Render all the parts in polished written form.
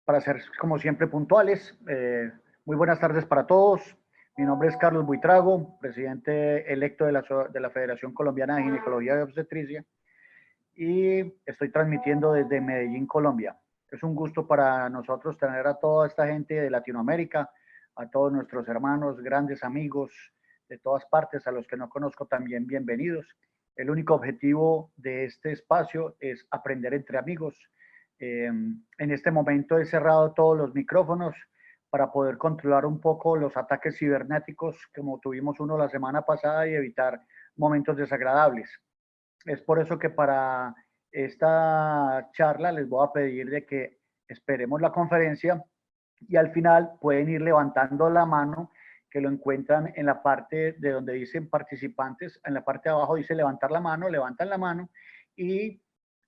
para ser como siempre puntuales. Muy buenas tardes para todos. Mi nombre es Carlos Buitrago, presidente electo de la Federación Colombiana de Ginecología y Obstetricia, y estoy transmitiendo desde Medellín, Colombia. Es un gusto para nosotros tener a toda esta gente de Latinoamérica, a todos nuestros hermanos, grandes amigos de todas partes, a los que no conozco también bienvenidos. El único objetivo de este espacio es aprender entre amigos. En este momento he cerrado todos los micrófonos para poder controlar un poco los ataques cibernéticos, como tuvimos uno la semana pasada, y evitar momentos desagradables. Es por eso que para esta charla les voy a pedir de que esperemos la conferencia y al final pueden ir levantando la mano, que lo encuentran en la parte de donde dicen participantes. En la parte de abajo dice levantar la mano, levantan la mano y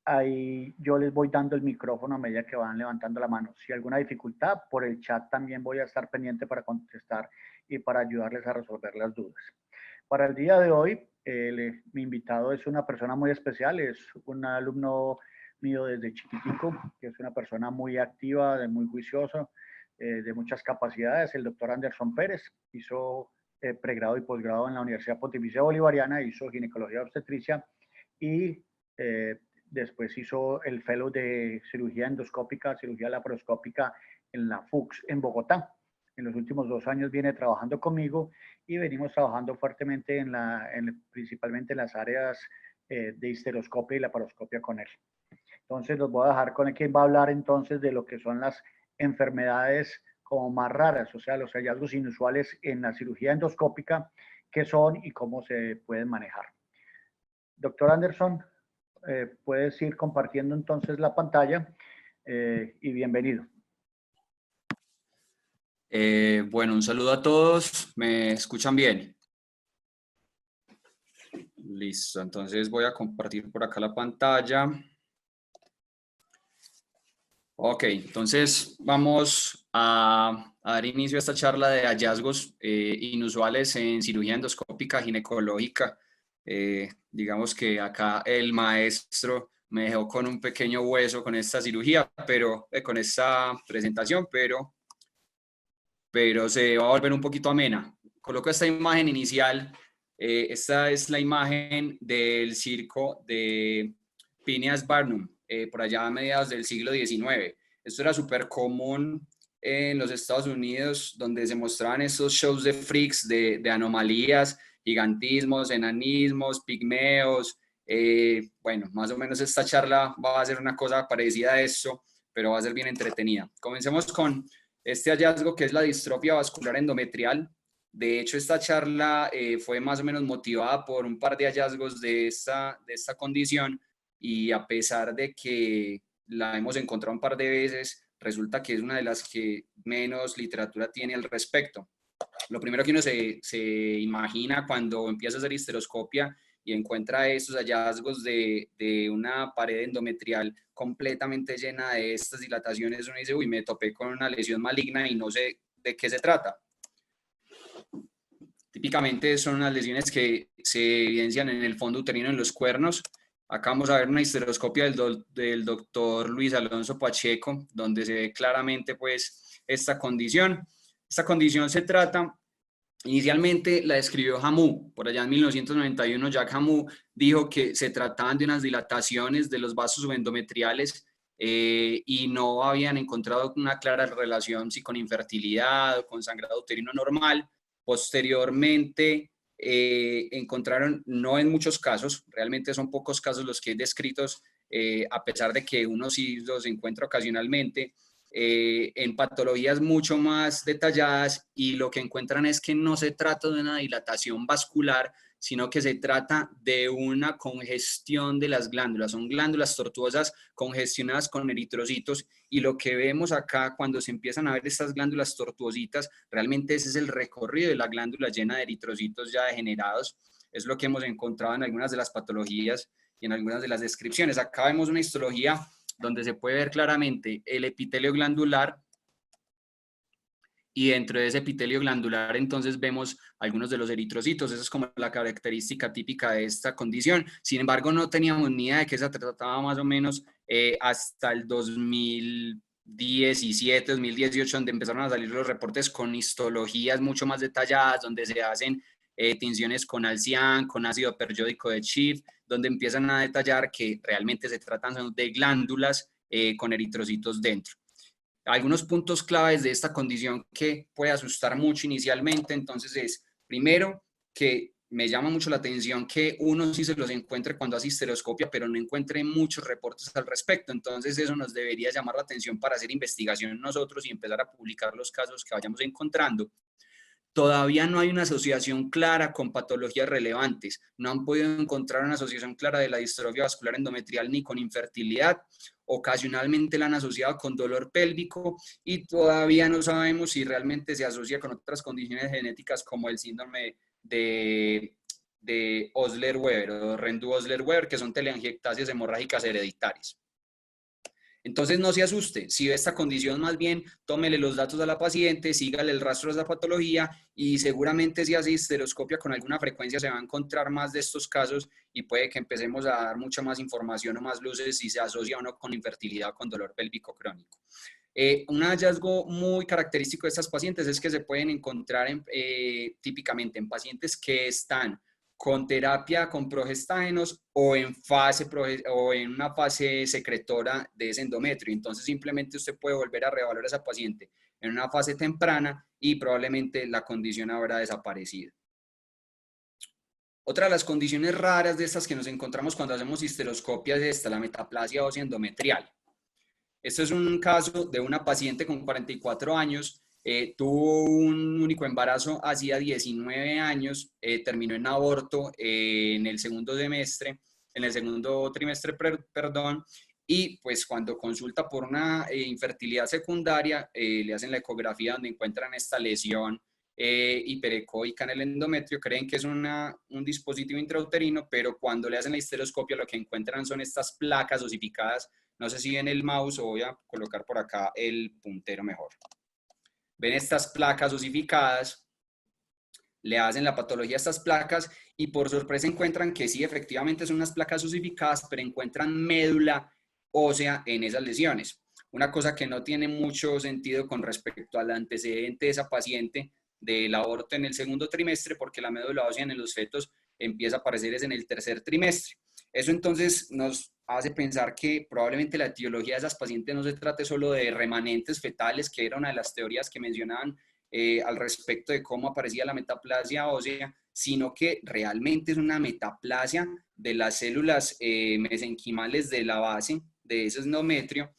ahí yo les voy dando el micrófono a medida que van levantando la mano. Si hay alguna dificultad, por el chat también voy a estar pendiente para contestar y para ayudarles a resolver las dudas. Para el día de hoy, mi invitado es una persona muy especial, es un alumno mío desde chiquitico, que es una persona muy activa, muy juicioso, de muchas capacidades. El doctor Anderson Pérez hizo pregrado y posgrado en la Universidad Pontificia Bolivariana, hizo ginecología obstetricia y después hizo el fellow de cirugía endoscópica, cirugía laparoscópica en la FUCS en Bogotá. En los últimos 2 años viene trabajando conmigo y venimos trabajando fuertemente principalmente en las áreas de histeroscopia y laparoscopia con él. Entonces los voy a dejar con el que va a hablar entonces de lo que son las enfermedades como más raras, o sea, los hallazgos inusuales en la cirugía endoscópica, qué son y cómo se pueden manejar. Doctor Anderson, puedes ir compartiendo entonces la pantalla y bienvenido. Bueno, un saludo a todos. ¿Me escuchan bien? Listo, entonces voy a compartir por acá la pantalla. Ok, entonces vamos a dar inicio a esta charla de hallazgos inusuales en cirugía endoscópica ginecológica. Digamos que acá el maestro me dejó con un pequeño hueso con esta cirugía, pero con esta presentación, pero se va a volver un poquito amena. Coloco esta imagen inicial. Esta es la imagen del circo de Phineas Barnum, por allá a mediados del siglo XIX. Esto era súper común en los Estados Unidos, donde se mostraban estos shows de freaks, de anomalías, gigantismos, enanismos, pigmeos. Bueno, más o menos esta charla va a ser una cosa parecida a esto, pero va a ser bien entretenida. Comencemos con este hallazgo, que es la distrofia vascular endometrial. De hecho, esta charla fue más o menos motivada por un par de hallazgos de esta condición, y a pesar de que la hemos encontrado un par de veces, resulta que es una de las que menos literatura tiene al respecto. Lo primero que uno se imagina cuando empieza a hacer histeroscopia y encuentra estos hallazgos de una pared endometrial completamente llena de estas dilataciones, uno dice, uy, me topé con una lesión maligna y no sé de qué se trata. Típicamente son unas lesiones que se evidencian en el fondo uterino, en los cuernos. Acá vamos a ver una histeroscopia del doctor Luis Alonso Pacheco, donde se ve claramente pues esta condición. Esta condición se trata, inicialmente la describió Hamu, por allá en 1991. Jacques Hamu dijo que se trataban de unas dilataciones de los vasos subendometriales y no habían encontrado una clara relación si con infertilidad o con sangrado uterino normal. Posteriormente encontraron, no en muchos casos, realmente son pocos casos los que hay descritos, a pesar de que uno sí los encuentra ocasionalmente, en patologías mucho más detalladas, y lo que encuentran es que no se trata de una dilatación vascular, sino que se trata de una congestión de las glándulas. Son glándulas tortuosas congestionadas con eritrocitos, y lo que vemos acá cuando se empiezan a ver estas glándulas tortuositas, realmente ese es el recorrido de la glándula llena de eritrocitos ya degenerados. Es lo que hemos encontrado en algunas de las patologías y en algunas de las descripciones. Acá vemos una histología donde se puede ver claramente el epitelio glandular y dentro de ese epitelio glandular entonces vemos algunos de los eritrocitos. Esa es como la característica típica de esta condición. Sin embargo, no teníamos ni idea de que se trataba más o menos hasta el 2017, 2018, donde empezaron a salir los reportes con histologías mucho más detalladas, donde se hacen tinciones con alcián, con ácido perjódico de Schiff, donde empiezan a detallar que realmente se tratan de glándulas con eritrocitos dentro. Algunos puntos claves de esta condición que puede asustar mucho inicialmente, entonces es, primero, que me llama mucho la atención que uno sí se los encuentre cuando hace histeroscopia, pero no encuentre muchos reportes al respecto. Entonces eso nos debería llamar la atención para hacer investigación nosotros y empezar a publicar los casos que vayamos encontrando. Todavía no hay una asociación clara con patologías relevantes. No han podido encontrar una asociación clara de la distrofia vascular endometrial ni con infertilidad. Ocasionalmente la han asociado con dolor pélvico y todavía no sabemos si realmente se asocia con otras condiciones genéticas como el síndrome de Osler-Weber o Rendu-Osler-Weber, que son telangiectasias hemorrágicas hereditarias. Entonces no se asuste, si ve esta condición más bien, tómele los datos a la paciente, sígale el rastro de esa patología y seguramente si hace histeroscopia con alguna frecuencia se va a encontrar más de estos casos y puede que empecemos a dar mucha más información o más luces si se asocia o no con infertilidad o con dolor pélvico crónico. Un hallazgo muy característico de estas pacientes es que se pueden encontrar típicamente en pacientes que están con terapia con progestágenos o en una fase secretora de ese endometrio. Entonces simplemente usted puede volver a reevaluar a esa paciente en una fase temprana y probablemente la condición habrá desaparecido. Otra de las condiciones raras de estas que nos encontramos cuando hacemos histeroscopia es esta, la metaplasia ósea endometrial. Esto es un caso de una paciente con 44 años, tuvo un único embarazo hacía 19 años, terminó en aborto en el segundo trimestre, perdón, y pues cuando consulta por una infertilidad secundaria, le hacen la ecografía donde encuentran esta lesión hiperecoica en el endometrio, creen que es un dispositivo intrauterino, pero cuando le hacen la histeroscopia lo que encuentran son estas placas osificadas. No sé si ven el mouse o voy a colocar por acá el puntero mejor. Ven estas placas osificadas, le hacen la patología a estas placas y por sorpresa encuentran que sí, efectivamente son unas placas osificadas, pero encuentran médula ósea en esas lesiones. Una cosa que no tiene mucho sentido con respecto al antecedente de esa paciente del aborto en el segundo trimestre, porque la médula ósea en los fetos empieza a aparecer en el tercer trimestre. Eso entonces nos hace pensar que probablemente la etiología de esas pacientes no se trate solo de remanentes fetales, que era una de las teorías que mencionaban al respecto de cómo aparecía la metaplasia ósea, sino que realmente es una metaplasia de las células mesenquimales de la base de ese endometrio,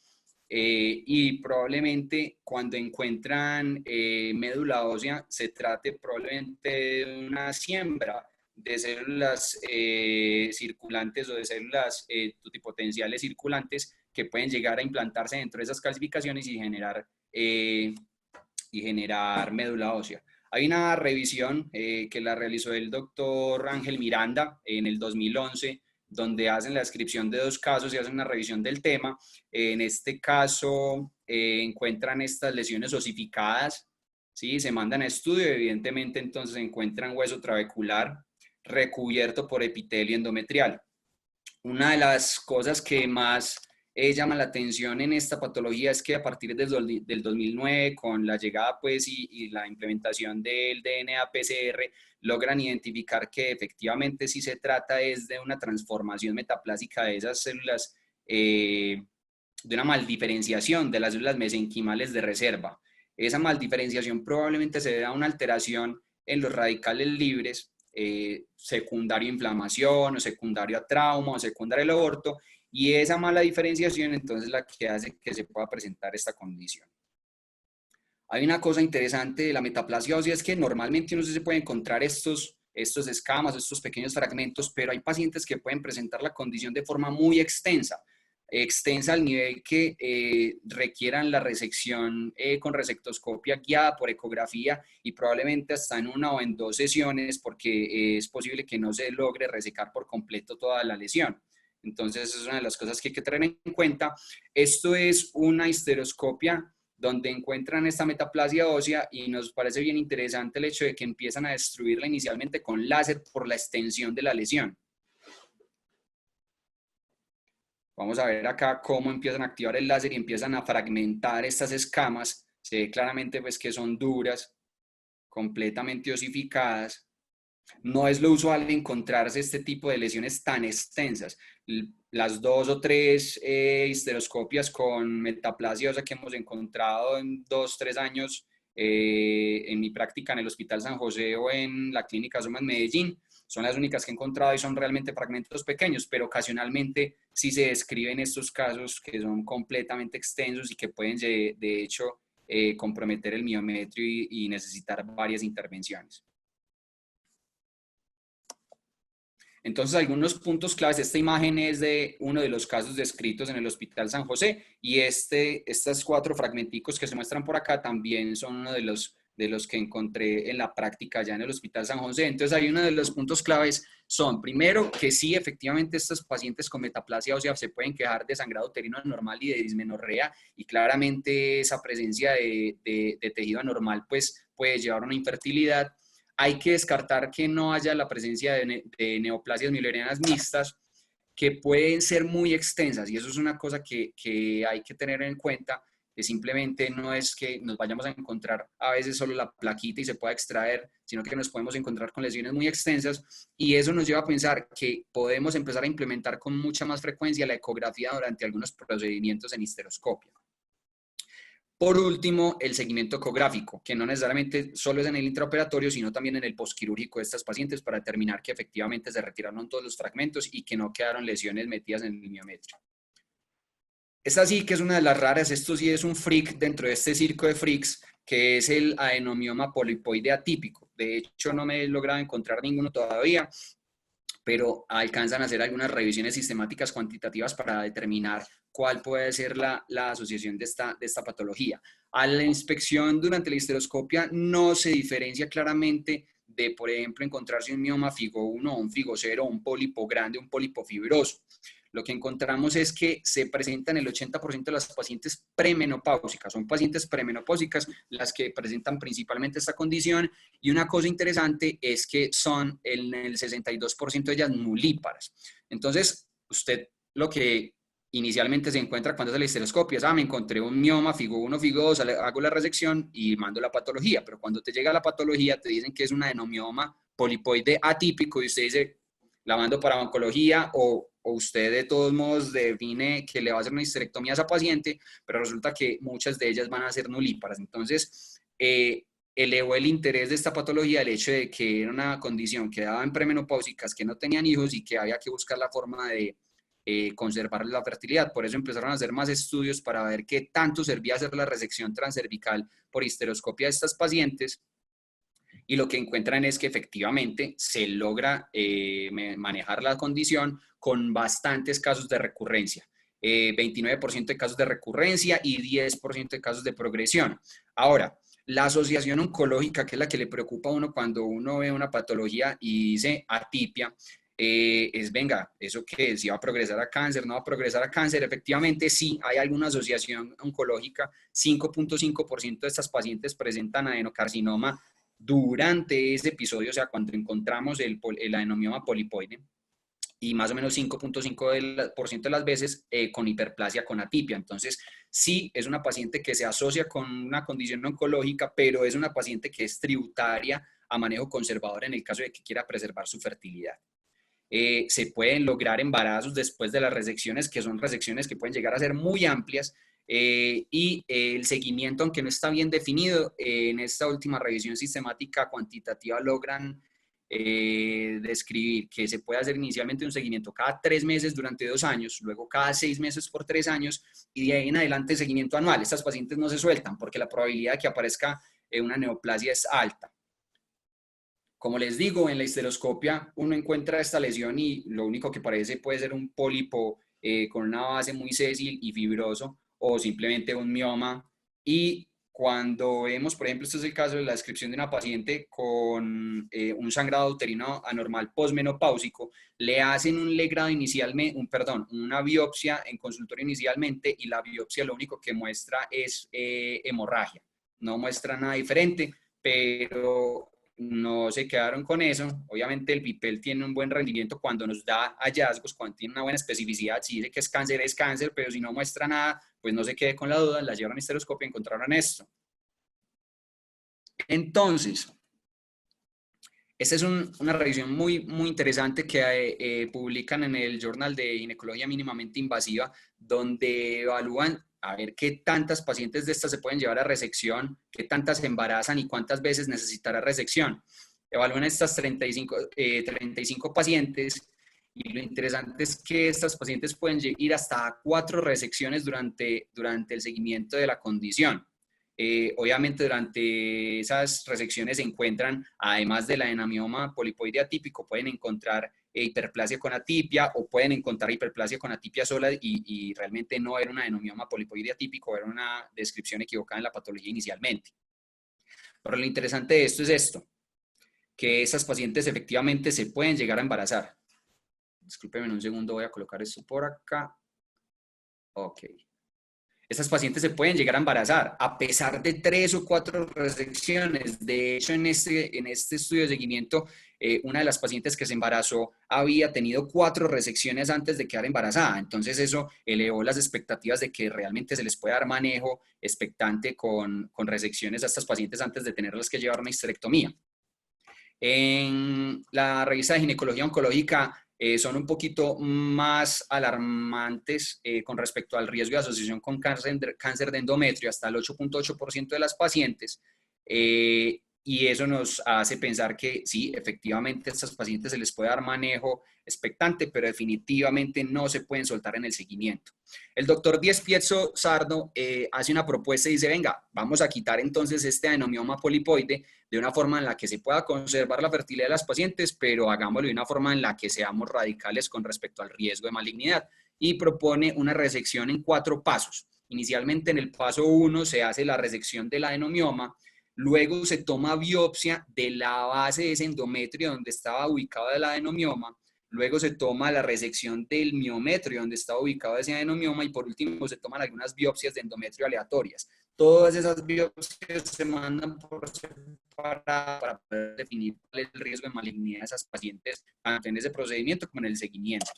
y probablemente cuando encuentran médula ósea se trate probablemente de una siembra de células circulantes o de células totipotenciales circulantes que pueden llegar a implantarse dentro de esas calcificaciones y generar médula ósea. Hay una revisión que la realizó el doctor Ángel Miranda en el 2011, donde hacen la descripción de dos casos y hacen una revisión del tema. En este caso encuentran estas lesiones osificadas, ¿sí? Se mandan a estudio y evidentemente entonces encuentran hueso trabecular recubierto por epitelio endometrial. Una de las cosas que más llama la atención en esta patología es que a partir del 2009, con la llegada pues y la implementación del DNA-PCR, logran identificar que efectivamente sí se trata es de una transformación metaplásica de esas células, de una maldiferenciación de las células mesenquimales de reserva. Esa maldiferenciación probablemente se debe a una alteración en los radicales libres, secundario a inflamación o secundario a trauma o secundario al aborto, y esa mala diferenciación entonces la que hace que se pueda presentar esta condición. Hay una cosa interesante de la metaplasia ósea, es que normalmente uno se puede encontrar estos escamas, estos pequeños fragmentos, pero hay pacientes que pueden presentar la condición de forma muy extensa al nivel que requieran la resección con resectoscopia guiada por ecografía y probablemente hasta en una o en dos sesiones, porque es posible que no se logre resecar por completo toda la lesión. Entonces es una de las cosas que hay que tener en cuenta. Esto es una histeroscopia donde encuentran esta metaplasia ósea y nos parece bien interesante el hecho de que empiezan a destruirla inicialmente con láser por la extensión de la lesión. Vamos a ver acá cómo empiezan a activar el láser y empiezan a fragmentar estas escamas. Se ve claramente pues, que son duras, completamente osificadas. No es lo usual encontrarse este tipo de lesiones tan extensas. Las 2 o 3 histeroscopias con metaplasia ósea que hemos encontrado en 2 o 3 años en mi práctica en el Hospital San José o en la Clínica Soma en Medellín son las únicas que he encontrado y son realmente fragmentos pequeños, pero ocasionalmente sí se describen estos casos que son completamente extensos y que pueden de hecho comprometer el miometrio y necesitar varias intervenciones. Entonces, algunos puntos claves. Esta imagen es de uno de los casos descritos en el Hospital San José y estos 4 fragmenticos que se muestran por acá también son uno de los que encontré en la práctica ya en el Hospital San José. Entonces, ahí uno de los puntos claves son, primero, que sí, efectivamente, estos pacientes con metaplasia ósea se pueden quejar de sangrado uterino anormal y de dismenorrea, y claramente esa presencia de tejido anormal pues, puede llevar a una infertilidad. Hay que descartar que no haya la presencia de neoplasias müllerianas mixtas, que pueden ser muy extensas, y eso es una cosa que hay que tener en cuenta, que simplemente no es que nos vayamos a encontrar a veces solo la plaquita y se pueda extraer, sino que nos podemos encontrar con lesiones muy extensas, y eso nos lleva a pensar que podemos empezar a implementar con mucha más frecuencia la ecografía durante algunos procedimientos en histeroscopia. Por último, el seguimiento ecográfico, que no necesariamente solo es en el intraoperatorio, sino también en el postquirúrgico de estas pacientes para determinar que efectivamente se retiraron todos los fragmentos y que no quedaron lesiones metidas en el miometrio. Esta sí que es una de las raras, esto sí es un freak dentro de este circo de freaks, que es el adenomioma polipoide atípico. De hecho, no me he logrado encontrar ninguno todavía, pero alcanzan a hacer algunas revisiones sistemáticas cuantitativas para determinar cuál puede ser la asociación de esta patología. A la inspección durante la histeroscopia no se diferencia claramente de, por ejemplo, encontrarse un mioma FIGO 1 o un FIGO 0 o un pólipo grande, un pólipo fibroso. Lo que encontramos es que se presentan el 80% de las pacientes premenopáusicas. Son pacientes premenopáusicas las que presentan principalmente esta condición, y una cosa interesante es que son en el 62% de ellas nulíparas. Entonces, usted lo que inicialmente se encuentra cuando hace la histeroscopia es, me encontré un mioma FIGO 1, FIGO 2, hago la resección y mando la patología, pero cuando te llega la patología te dicen que es un adenomioma polipoide atípico y usted dice, la mando para oncología, o usted de todos modos define que le va a hacer una histerectomía a esa paciente, pero resulta que muchas de ellas van a ser nulíparas. Entonces, elevó el interés de esta patología el hecho de que era una condición que daba en premenopáusicas que no tenían hijos y que había que buscar la forma de conservar la fertilidad. Por eso empezaron a hacer más estudios para ver qué tanto servía hacer la resección transcervical por histeroscopia de estas pacientes, y lo que encuentran es que efectivamente se logra manejar la condición con bastantes casos de recurrencia. 29% de casos de recurrencia y 10% de casos de progresión. Ahora, la asociación oncológica, que es la que le preocupa a uno cuando uno ve una patología y dice atipia, es, venga, ¿eso qué es? ¿Si va a progresar a cáncer? ¿No va a progresar a cáncer? Efectivamente, sí, hay alguna asociación oncológica. 5.5% de estas pacientes presentan adenocarcinoma durante ese episodio, o sea, cuando encontramos el adenomioma polipoide, y más o menos 5.5% de las veces con hiperplasia con atipia. Entonces, sí, es una paciente que se asocia con una condición oncológica, pero es una paciente que es tributaria a manejo conservador en el caso de que quiera preservar su fertilidad. Se pueden lograr embarazos después de las resecciones, que son resecciones que pueden llegar a ser muy amplias, y el seguimiento, aunque no está bien definido, en esta última revisión sistemática cuantitativa logran describir que se puede hacer inicialmente un seguimiento cada 3 meses durante 2 años, luego cada 6 meses por 3 años, y de ahí en adelante seguimiento anual. Estas pacientes no se sueltan porque la probabilidad de que aparezca una neoplasia es alta. Como les digo, en la histeroscopia uno encuentra esta lesión y lo único que parece puede ser un pólipo con una base muy sésil y fibroso, o simplemente un mioma, y cuando vemos, por ejemplo, este es el caso de la descripción de una paciente con un sangrado uterino anormal posmenopáusico, le hacen un legrado inicialmente, una biopsia en consultorio inicialmente, y la biopsia lo único que muestra es hemorragia, no muestra nada diferente, pero no se quedaron con eso. Obviamente el PIPEL tiene un buen rendimiento cuando nos da hallazgos, cuando tiene una buena especificidad. Si dice que es cáncer, pero si no muestra nada, pues no se quede con la duda, la llevaron a histeroscopio y encontraron esto. Entonces, esta es una revisión muy interesante que publican en el Journal de Ginecología Mínimamente Invasiva, donde evalúan a ver qué tantas pacientes de estas se pueden llevar a resección, qué tantas se embarazan y cuántas veces necesitará resección. Evalúan estas 35 pacientes, y lo interesante es que estas pacientes pueden ir hasta 4 resecciones durante el seguimiento de la condición. Obviamente durante esas resecciones se encuentran, además del adenomioma polipoide atípico, pueden encontrar hiperplasia con atipia, o pueden encontrar hiperplasia con atipia sola y realmente no era un adenomioma polipoide atípico, era una descripción equivocada en la patología inicialmente. Pero lo interesante de esto es esto, que esas pacientes efectivamente se pueden llegar a embarazar. Discúlpenme un segundo, voy a colocar esto por acá. Ok. Estas pacientes se pueden llegar a embarazar a pesar de 3 o 4 resecciones. De hecho, en este estudio de seguimiento, una de las pacientes que se embarazó había tenido 4 resecciones antes de quedar embarazada. Entonces eso elevó las expectativas de que realmente se les pueda dar manejo expectante con resecciones a estas pacientes antes de tenerlas que llevar una histerectomía. En la revista de ginecología oncológica son un poquito más alarmantes con respecto al riesgo de asociación con cáncer de endometrio, hasta el 8.8% de las pacientes, y eso nos hace pensar que sí, efectivamente a estas pacientes se les puede dar manejo expectante, pero definitivamente no se pueden soltar en el seguimiento. El doctor Di Spiezzo Sardo hace una propuesta y dice, venga, vamos a quitar entonces este adenomioma polipoide de una forma en la que se pueda conservar la fertilidad de las pacientes, pero hagámoslo de una forma en la que seamos radicales con respecto al riesgo de malignidad, y propone una resección en 4 pasos. Inicialmente en el paso 1 se hace la resección del adenomioma, luego se toma biopsia de la base de ese endometrio donde estaba ubicado el adenomioma, luego se toma la resección del miometrio donde estaba ubicado ese adenomioma, y por último se toman algunas biopsias de endometrio aleatorias. Todas esas biopsias se mandan por separado para poder definir cuál es el riesgo de malignidad de esas pacientes, tanto en ese procedimiento como en el seguimiento.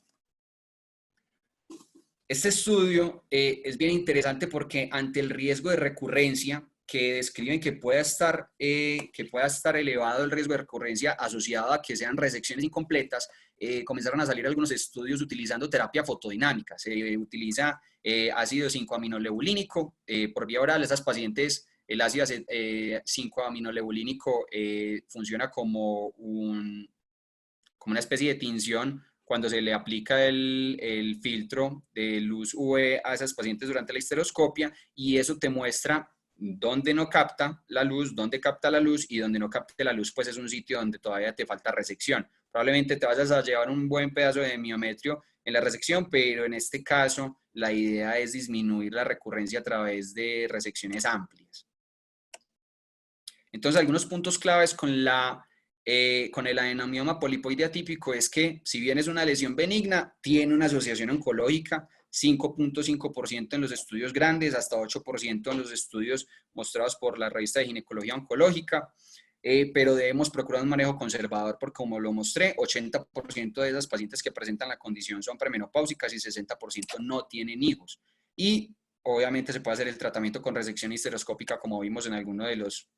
Este estudio es bien interesante porque ante el riesgo de recurrencia que describen que pueda estar elevado el riesgo de recurrencia asociado a que sean resecciones incompletas, comenzaron a salir algunos estudios utilizando terapia fotodinámica. Se utiliza ácido 5-aminolebulínico por vía oral. Esas pacientes, el ácido 5-aminolebulínico funciona como una especie de tinción cuando se le aplica el filtro de luz UV a esas pacientes durante la histeroscopia, y eso te muestra dónde no capta la luz, dónde capta la luz, y donde no capte la luz, pues es un sitio donde todavía te falta resección. Probablemente te vayas a llevar un buen pedazo de miometrio en la resección, pero en este caso la idea es disminuir la recurrencia a través de resecciones amplias. Entonces, algunos puntos claves con el adenomioma polipoide atípico es que, si bien es una lesión benigna, tiene una asociación oncológica, 5.5% en los estudios grandes, hasta 8% en los estudios mostrados por la revista de ginecología oncológica, pero debemos procurar un manejo conservador porque, como lo mostré, 80% de esas pacientes que presentan la condición son premenopáusicas y 60% no tienen hijos. Y obviamente se puede hacer el tratamiento con resección histeroscópica, como vimos en alguno de los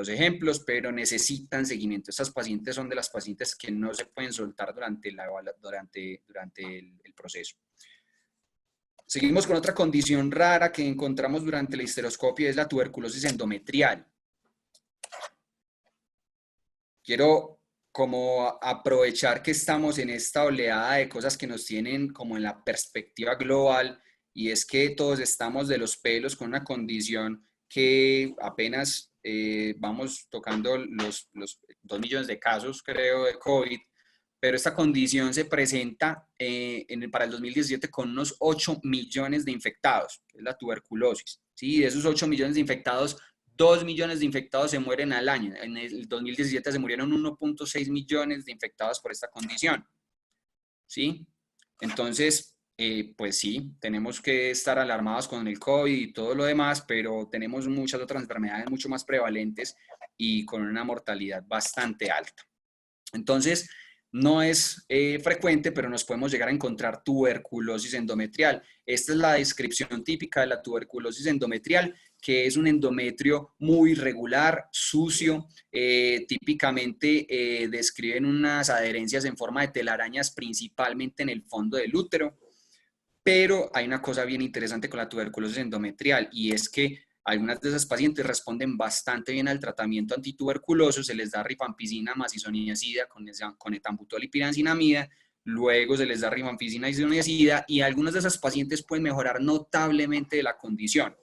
ejemplos, pero necesitan seguimiento. Estas pacientes son de las pacientes que no se pueden soltar durante el proceso. Seguimos con otra condición rara que encontramos durante la histeroscopia, es la tuberculosis endometrial. Quiero como aprovechar que estamos en esta oleada de cosas que nos tienen como en la perspectiva global, y es que todos estamos de los pelos con una condición que apenas vamos tocando los 2 millones de casos, creo, de COVID, pero esta condición se presenta para el 2017 con unos 8 millones de infectados, que es la tuberculosis. ¿Sí? De esos 8 millones de infectados, 2 millones de infectados se mueren al año. En el 2017 se murieron 1.6 millones de infectados por esta condición. ¿Sí? Entonces, pues sí, tenemos que estar alarmados con el COVID y todo lo demás, pero tenemos muchas otras enfermedades mucho más prevalentes y con una mortalidad bastante alta. Entonces, no es frecuente, pero nos podemos llegar a encontrar tuberculosis endometrial. Esta es la descripción típica de la tuberculosis endometrial, que es un endometrio muy irregular, sucio, típicamente describen unas adherencias en forma de telarañas principalmente en el fondo del útero, pero hay una cosa bien interesante con la tuberculosis endometrial y es que algunas de esas pacientes responden bastante bien al tratamiento antituberculoso, se les da rifampicina más isoniazida con etambutol y pirancinamida, luego se les da rifampicina y isoniazida y algunas de esas pacientes pueden mejorar notablemente de la condición.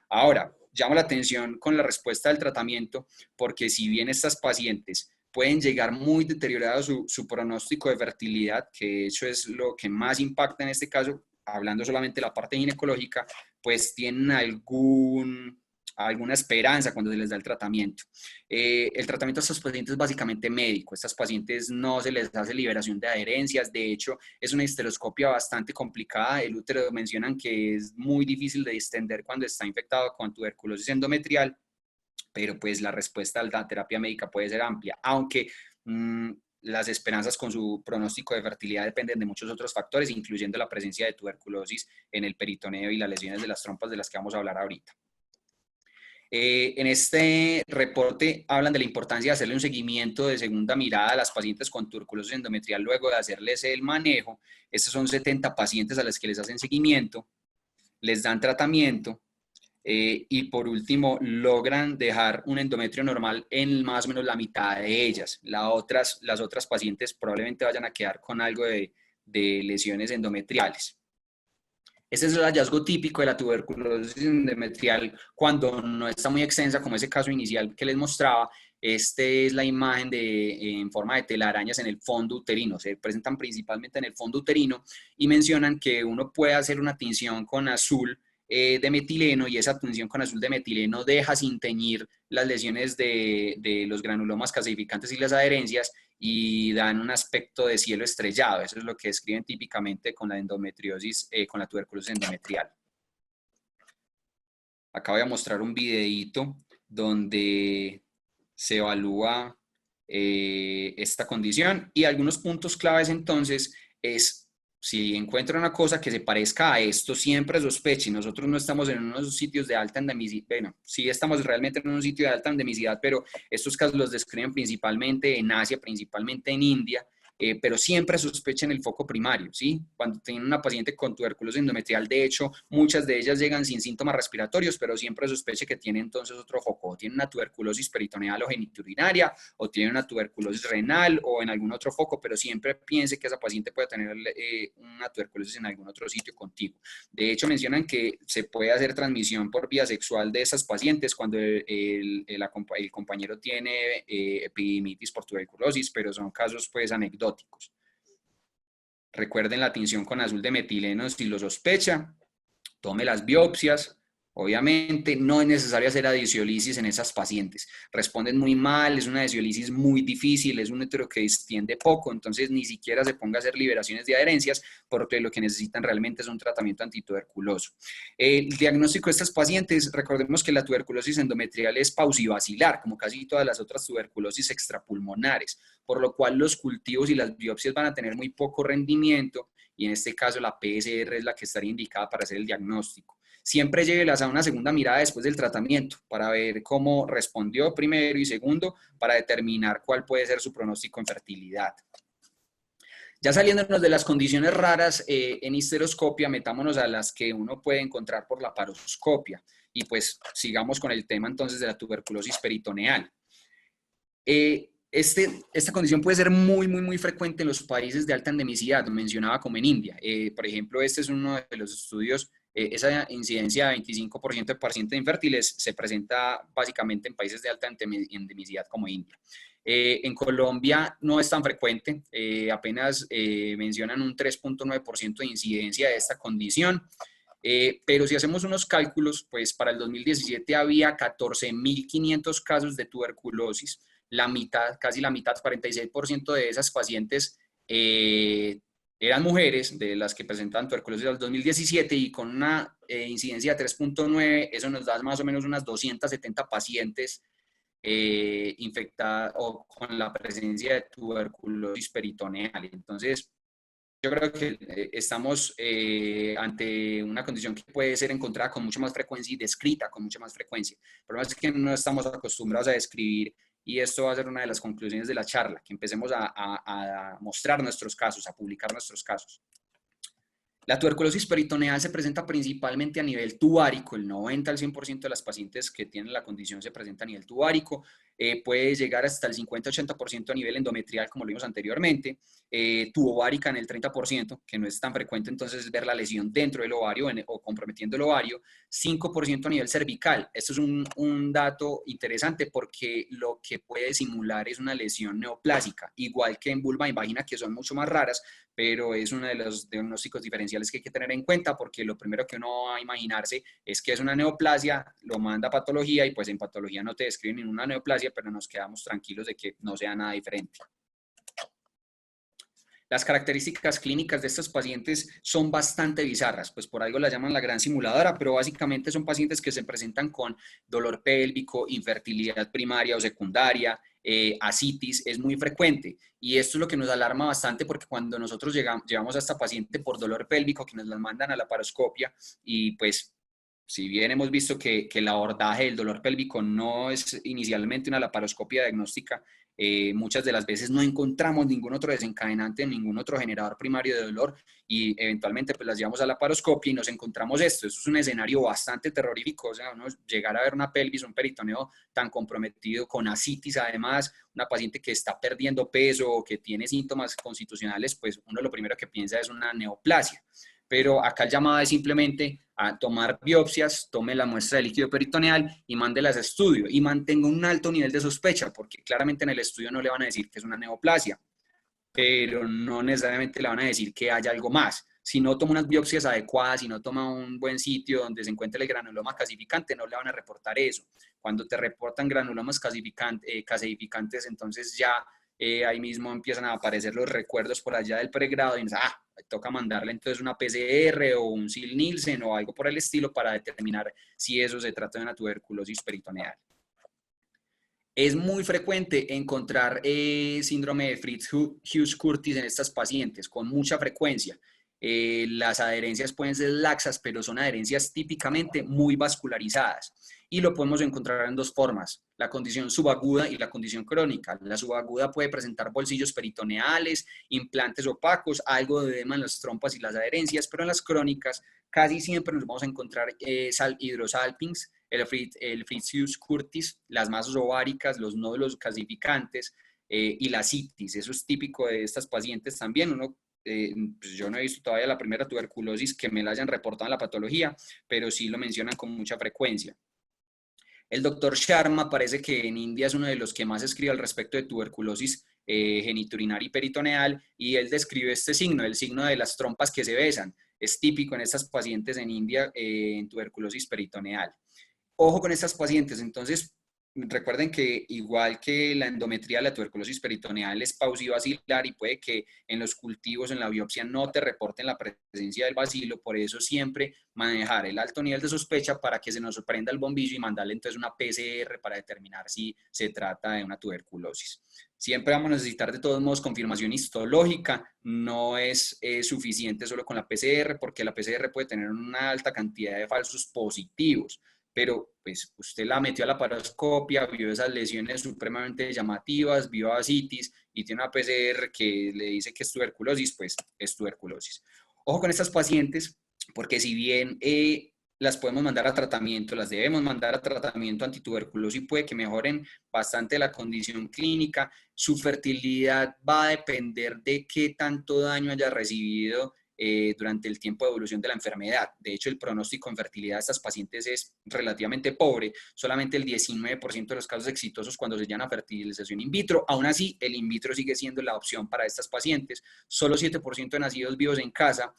Ahora, llamo la atención con la respuesta del tratamiento porque si bien estas pacientes pueden llegar muy deteriorado su pronóstico de fertilidad, que de hecho es lo que más impacta en este caso, hablando solamente de la parte ginecológica, pues tienen alguna esperanza cuando se les da el tratamiento. El tratamiento a estos pacientes es básicamente médico. Estas pacientes no se les hace liberación de adherencias. De hecho, es una histeroscopia bastante complicada. El útero mencionan que es muy difícil de distender cuando está infectado con tuberculosis endometrial, pero pues la respuesta a la terapia médica puede ser amplia, aunque las esperanzas con su pronóstico de fertilidad dependen de muchos otros factores, incluyendo la presencia de tuberculosis en el peritoneo y las lesiones de las trompas de las que vamos a hablar ahorita. En este reporte hablan de la importancia de hacerle un seguimiento de segunda mirada a las pacientes con tuberculosis endometrial luego de hacerles el manejo. Estos son 70 pacientes a las que les hacen seguimiento, les dan tratamiento, y por último logran dejar un endometrio normal en más o menos la mitad de ellas. Las otras pacientes probablemente vayan a quedar con algo de lesiones endometriales. Este es el hallazgo típico de la tuberculosis endometrial cuando no está muy extensa, como ese caso inicial que les mostraba. Esta es la imagen en forma de telarañas en el fondo uterino. Se presentan principalmente en el fondo uterino y mencionan que uno puede hacer una tinción con azul de metileno y esa tinción con azul de metileno deja sin teñir las lesiones de los granulomas calcificantes y las adherencias y dan un aspecto de cielo estrellado. Eso es lo que describen típicamente con la endometriosis, con la tuberculosis endometrial. Acá voy a mostrar un videíto donde se evalúa esta condición y algunos puntos claves entonces es si encuentra una cosa que se parezca a esto, siempre sospeche. Nosotros no estamos en unos sitios de alta endemicidad, bueno, sí estamos realmente en un sitio de alta endemicidad, pero estos casos los describen principalmente en Asia, principalmente en India, pero siempre sospechen el foco primario, ¿sí? Cuando tienen una paciente con tuberculosis endometrial, de hecho, muchas de ellas llegan sin síntomas respiratorios, pero siempre sospeche que tiene entonces otro foco, o tiene una tuberculosis peritoneal o genitourinaria, o tiene una tuberculosis renal, o en algún otro foco, pero siempre piense que esa paciente puede tener una tuberculosis en algún otro sitio contigo. De hecho, mencionan que se puede hacer transmisión por vía sexual de esas pacientes cuando el compañero tiene epididimitis por tuberculosis, pero son casos pues anecdóticos. Recuerden la tinción con azul de metileno si lo sospecha, tome las biopsias. Obviamente no es necesario hacer adhesiolisis en esas pacientes. Responden muy mal, es una adhesiolisis muy difícil, es un útero que distiende poco, entonces ni siquiera se ponga a hacer liberaciones de adherencias porque lo que necesitan realmente es un tratamiento antituberculoso. El diagnóstico de estas pacientes, recordemos que la tuberculosis endometrial es pausivacilar, como casi todas las otras tuberculosis extrapulmonares, por lo cual los cultivos y las biopsias van a tener muy poco rendimiento y en este caso la PSR es la que estaría indicada para hacer el diagnóstico. Siempre llévelas a una segunda mirada después del tratamiento para ver cómo respondió primero y segundo para determinar cuál puede ser su pronóstico en fertilidad. Ya saliéndonos de las condiciones raras en histeroscopia, metámonos a las que uno puede encontrar por la paroscopia y pues sigamos con el tema entonces de la tuberculosis peritoneal. Esta condición puede ser muy frecuente en los países de alta endemicidad, mencionaba como en India. Por ejemplo, este es uno de los estudios, esa incidencia de 25% de pacientes infértiles se presenta básicamente en países de alta endemicidad como India. En Colombia no es tan frecuente, apenas mencionan un 3.9% de incidencia de esta condición. Pero si hacemos unos cálculos, pues para el 2017 había 14.500 casos de tuberculosis, la mitad, casi la mitad, 46% de esas pacientes eran mujeres de las que presentaban tuberculosis al 2017 y con una incidencia de 3.9, eso nos da más o menos unas 270 pacientes infectadas o con la presencia de tuberculosis peritoneal. Entonces, yo creo que estamos ante una condición que puede ser encontrada con mucha más frecuencia y descrita con mucha más frecuencia. El problema es que no estamos acostumbrados a describir y esto va a ser una de las conclusiones de la charla, que empecemos a mostrar nuestros casos, a publicar nuestros casos. La tuberculosis peritoneal se presenta principalmente a nivel tubárico, el 90 al 100% de las pacientes que tienen la condición se presenta a nivel tubárico, puede llegar hasta el 50-80% a nivel endometrial, como lo vimos anteriormente, tubovárica en el 30%, que no es tan frecuente entonces ver la lesión dentro del ovario o comprometiendo el ovario, 5% a nivel cervical. Esto es un dato interesante porque lo que puede simular es una lesión neoplásica, igual que en vulva y vagina, que son mucho más raras, pero es uno de los diagnósticos diferenciales que hay que tener en cuenta porque lo primero que uno va a imaginarse es que es una neoplasia, lo manda a patología y pues en patología no te describen ninguna neoplasia, pero nos quedamos tranquilos de que no sea nada diferente. Las características clínicas de estos pacientes son bastante bizarras, pues por algo la llaman la gran simuladora, pero básicamente son pacientes que se presentan con dolor pélvico, infertilidad primaria o secundaria, asitis, es muy frecuente. Y esto es lo que nos alarma bastante porque cuando nosotros llevamos a esta paciente por dolor pélvico, que nos la mandan a la laparoscopia y pues si bien hemos visto que el abordaje del dolor pélvico no es inicialmente una laparoscopia diagnóstica, muchas de las veces no encontramos ningún otro desencadenante, ningún otro generador primario de dolor y eventualmente pues las llevamos a la laparoscopia y nos encontramos esto. Eso es un escenario bastante terrorífico, o sea, uno llegar a ver una pelvis, un peritoneo tan comprometido con asitis, además, una paciente que está perdiendo peso o que tiene síntomas constitucionales, pues uno lo primero que piensa es una neoplasia. Pero acá el llamado es simplemente a tomar biopsias, tome la muestra de líquido peritoneal y mándelas a estudio y mantenga un alto nivel de sospecha, porque claramente en el estudio no le van a decir que es una neoplasia, pero no necesariamente le van a decir que haya algo más. Si no toma unas biopsias adecuadas, si no toma un buen sitio donde se encuentre el granuloma calcificante, no le van a reportar eso. Cuando te reportan granulomas calcificantes, entonces ya ahí mismo empiezan a aparecer los recuerdos por allá del pregrado y toca mandarle entonces una PCR o un Sil-Nielsen o algo por el estilo para determinar si eso se trata de una tuberculosis peritoneal. Es muy frecuente encontrar síndrome de Fritz-Hughes-Curtis en estas pacientes, con mucha frecuencia. Las adherencias pueden ser laxas, pero son adherencias típicamente muy vascularizadas. Y lo podemos encontrar en dos formas, la condición subaguda y la condición crónica. La subaguda puede presentar bolsillos peritoneales, implantes opacos, algo de edema en las trompas y las adherencias, pero en las crónicas casi siempre nos vamos a encontrar hidrosalpinx, el Fritz-Hughes-Curtis, las masas ováricas, los nódulos calcificantes y la citis. Eso es típico de estas pacientes también. Pues yo no he visto todavía la primera tuberculosis que me la hayan reportado en la patología, pero sí lo mencionan con mucha frecuencia. El doctor Sharma parece que en India es uno de los que más escribe al respecto de tuberculosis genitourinaria y peritoneal, y él describe este signo, el signo de las trompas que se besan. Es típico en estas pacientes en India en tuberculosis peritoneal. Ojo con estas pacientes, entonces recuerden que igual que la endometría, la tuberculosis peritoneal es paucivacilar y puede que en los cultivos, en la biopsia, no te reporten la presencia del bacilo, por eso siempre manejar el alto nivel de sospecha para que se nos sorprenda el bombillo y mandarle entonces una PCR para determinar si se trata de una tuberculosis. Siempre vamos a necesitar de todos modos confirmación histológica, no es suficiente solo con la PCR porque la PCR puede tener una alta cantidad de falsos positivos, pero pues usted la metió a la laparoscopia, vio esas lesiones supremamente llamativas, vio asitis y tiene una PCR que le dice que es tuberculosis, pues es tuberculosis. Ojo con estas pacientes, porque si bien las podemos mandar a tratamiento, las debemos mandar a tratamiento antituberculoso y puede que mejoren bastante la condición clínica, su fertilidad va a depender de qué tanto daño haya recibido durante el tiempo de evolución de la enfermedad. De hecho, el pronóstico en fertilidad de estas pacientes es relativamente pobre, solamente el 19% de los casos exitosos cuando se llama fertilización in vitro. Aún así, el in vitro sigue siendo la opción para estas pacientes. Solo 7% de nacidos vivos en casa,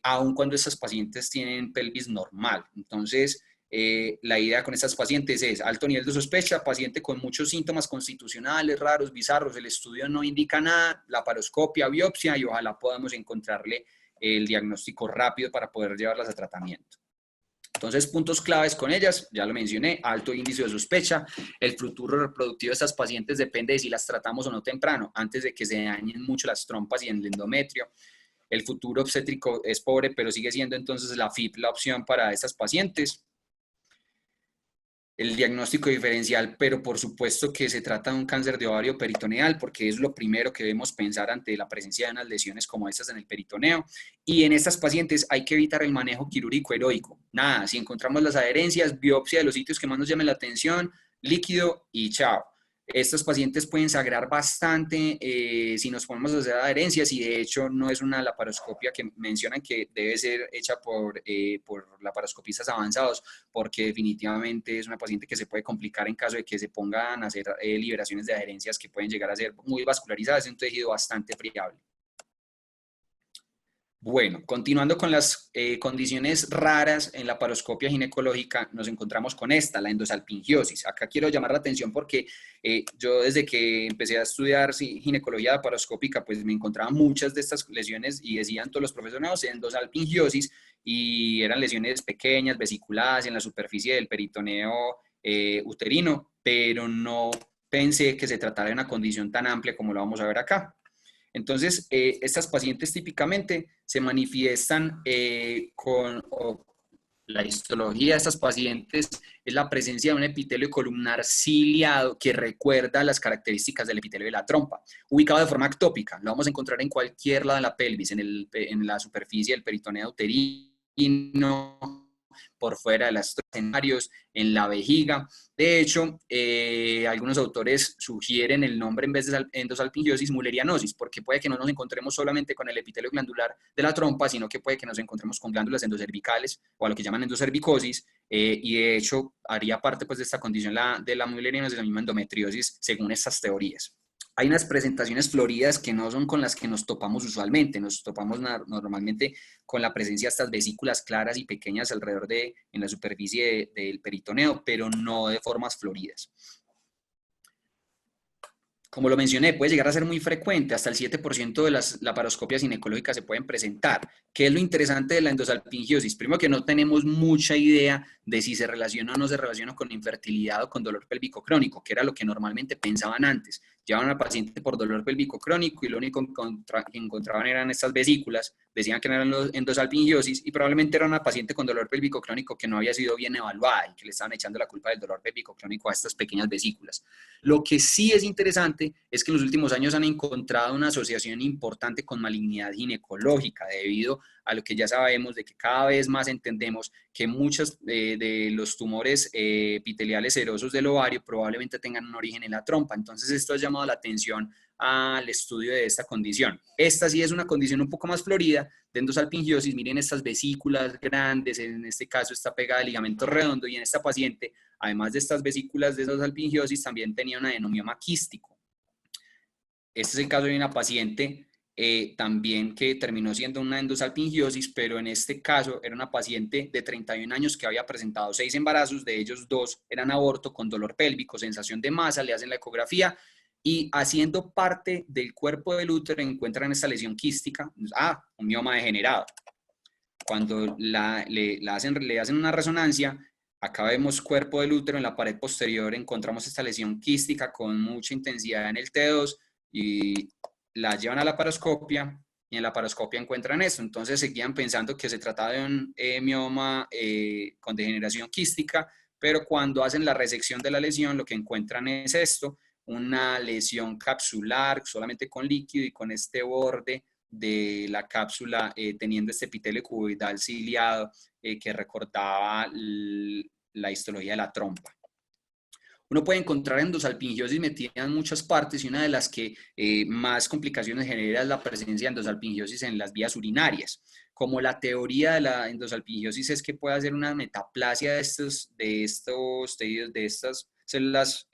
aun cuando estas pacientes tienen pelvis normal. Entonces, la idea con estas pacientes es alto nivel de sospecha, paciente con muchos síntomas constitucionales, raros, bizarros, el estudio no indica nada, laparoscopia, biopsia y ojalá podamos encontrarle el diagnóstico rápido para poder llevarlas a tratamiento. Entonces, puntos claves con ellas, ya lo mencioné, alto índice de sospecha, el futuro reproductivo de estas pacientes depende de si las tratamos o no temprano, antes de que se dañen mucho las trompas y el endometrio. El futuro obstétrico es pobre, pero sigue siendo entonces la FIP la opción para estas pacientes. El diagnóstico diferencial, pero por supuesto que se trata de un cáncer de ovario peritoneal, porque es lo primero que debemos pensar ante la presencia de unas lesiones como estas en el peritoneo. Y en estas pacientes hay que evitar el manejo quirúrgico heroico. Nada, si encontramos las adherencias, biopsia de los sitios que más nos llamen la atención, líquido y chao. Estos pacientes pueden sagrar bastante si nos ponemos a hacer adherencias y de hecho no es una laparoscopia que mencionan que debe ser hecha por laparoscopistas avanzados, porque definitivamente es una paciente que se puede complicar en caso de que se pongan a hacer liberaciones de adherencias que pueden llegar a ser muy vascularizadas en un tejido bastante friable. Bueno, continuando con las condiciones raras en la paroscopia ginecológica, nos encontramos con esta, la endosalpingiosis. Acá quiero llamar la atención porque yo desde que empecé a estudiar ginecología paroscópica, pues me encontraba muchas de estas lesiones y decían todos los profesionales endosalpingiosis y eran lesiones pequeñas, vesiculadas en la superficie del peritoneo uterino, pero no pensé que se tratara de una condición tan amplia como lo vamos a ver acá. Entonces, estas pacientes típicamente se manifiestan la histología de estas pacientes es la presencia de un epitelio columnar ciliado que recuerda las características del epitelio de la trompa, ubicado de forma ectópica. Lo vamos a encontrar en cualquier lado de la pelvis, en la superficie del peritoneo uterino, por fuera de los escenarios, en la vejiga. De hecho, algunos autores sugieren el nombre en vez de endosalpingiosis, mullerianosis, porque puede que no nos encontremos solamente con el epitelio glandular de la trompa, sino que puede que nos encontremos con glándulas endocervicales o a lo que llaman endocervicosis, y de hecho haría parte pues, de esta condición de la mullerianosis, de la misma endometriosis, según estas teorías. Hay unas presentaciones floridas que no son con las que nos topamos usualmente, nos topamos normalmente con la presencia de estas vesículas claras y pequeñas alrededor en la superficie del peritoneo, pero no de formas floridas. Como lo mencioné, puede llegar a ser muy frecuente, hasta el 7% de las laparoscopias ginecológicas se pueden presentar. ¿Qué es lo interesante de la endosalpingiosis? Primero que no tenemos mucha idea de si se relaciona o no se relaciona con infertilidad o con dolor pélvico crónico, que era lo que normalmente pensaban antes. Llevaban a una paciente por dolor pélvico crónico y lo único que encontraban eran estas vesículas, decían que eran endosalpingiosis y probablemente era una paciente con dolor pélvico crónico que no había sido bien evaluada y que le estaban echando la culpa del dolor pélvico crónico a estas pequeñas vesículas. Lo que sí es interesante es que en los últimos años han encontrado una asociación importante con malignidad ginecológica debido a lo que ya sabemos de que cada vez más entendemos que muchos de los tumores epiteliales serosos del ovario probablemente tengan un origen en la trompa. Entonces esto ha llamado la atención al estudio de esta condición. Esta sí es una condición un poco más florida de endosalpingiosis. Miren estas vesículas grandes, en este caso está pegada el ligamento redondo y en esta paciente, además de estas vesículas de endosalpingiosis, también tenía un adenomioma quístico. Este es el caso de una paciente también que terminó siendo una endosalpingiosis, pero en este caso era una paciente de 31 años que había presentado 6 embarazos, de ellos 2 eran aborto con dolor pélvico, sensación de masa, le hacen la ecografía y haciendo parte del cuerpo del útero encuentran esta lesión quística, un mioma degenerado. Cuando le hacen una resonancia, acá vemos cuerpo del útero, en la pared posterior encontramos esta lesión quística con mucha intensidad en el T2 y la llevan a la laparoscopia y en la laparoscopia encuentran esto. Entonces seguían pensando que se trataba de un mioma con degeneración quística, pero cuando hacen la resección de la lesión lo que encuentran es esto, una lesión capsular solamente con líquido y con este borde de la cápsula teniendo este epitelio cuboidal ciliado que recordaba la histología de la trompa. Uno puede encontrar endosalpingiosis metida en muchas partes y una de las que más complicaciones genera es la presencia de endosalpingiosis en las vías urinarias. Como la teoría de la endosalpingiosis es que puede hacer una metaplasia de estos tejidos, de estas células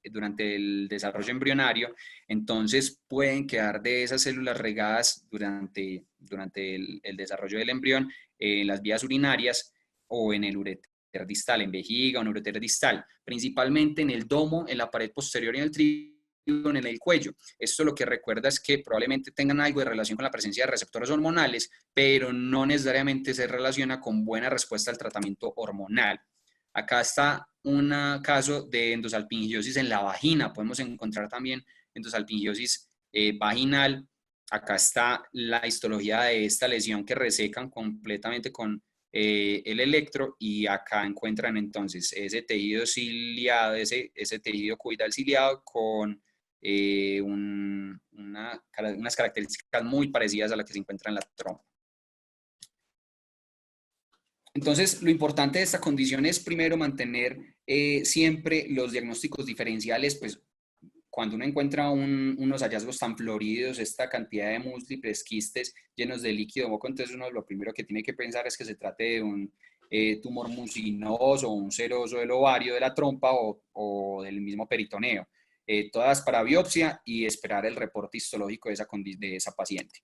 durante el desarrollo embrionario, entonces pueden quedar de esas células regadas durante el desarrollo del embrión en las vías urinarias o en el ureter distal, en vejiga o en ureter distal, principalmente en el domo, en la pared posterior y en el trígono, en el cuello. Esto lo que recuerda es que probablemente tengan algo de relación con la presencia de receptores hormonales, pero no necesariamente se relaciona con buena respuesta al tratamiento hormonal. Acá está un caso de endosalpingiosis en la vagina. Podemos encontrar también endosalpingiosis vaginal. Acá está la histología de esta lesión que resecan completamente con el electro, y acá encuentran entonces ese tejido ciliado, ese tejido cuidal ciliado con unas características muy parecidas a las que se encuentran en la trompa. Entonces, lo importante de esta condición es primero mantener siempre los diagnósticos diferenciales, pues cuando uno encuentra unos hallazgos tan floridos, esta cantidad de múltiples quistes llenos de líquido moco, entonces uno lo primero que tiene que pensar es que se trate de un tumor mucinoso o un seroso del ovario, de la trompa o del mismo peritoneo. Todas para biopsia y esperar el reporte histológico de esa paciente.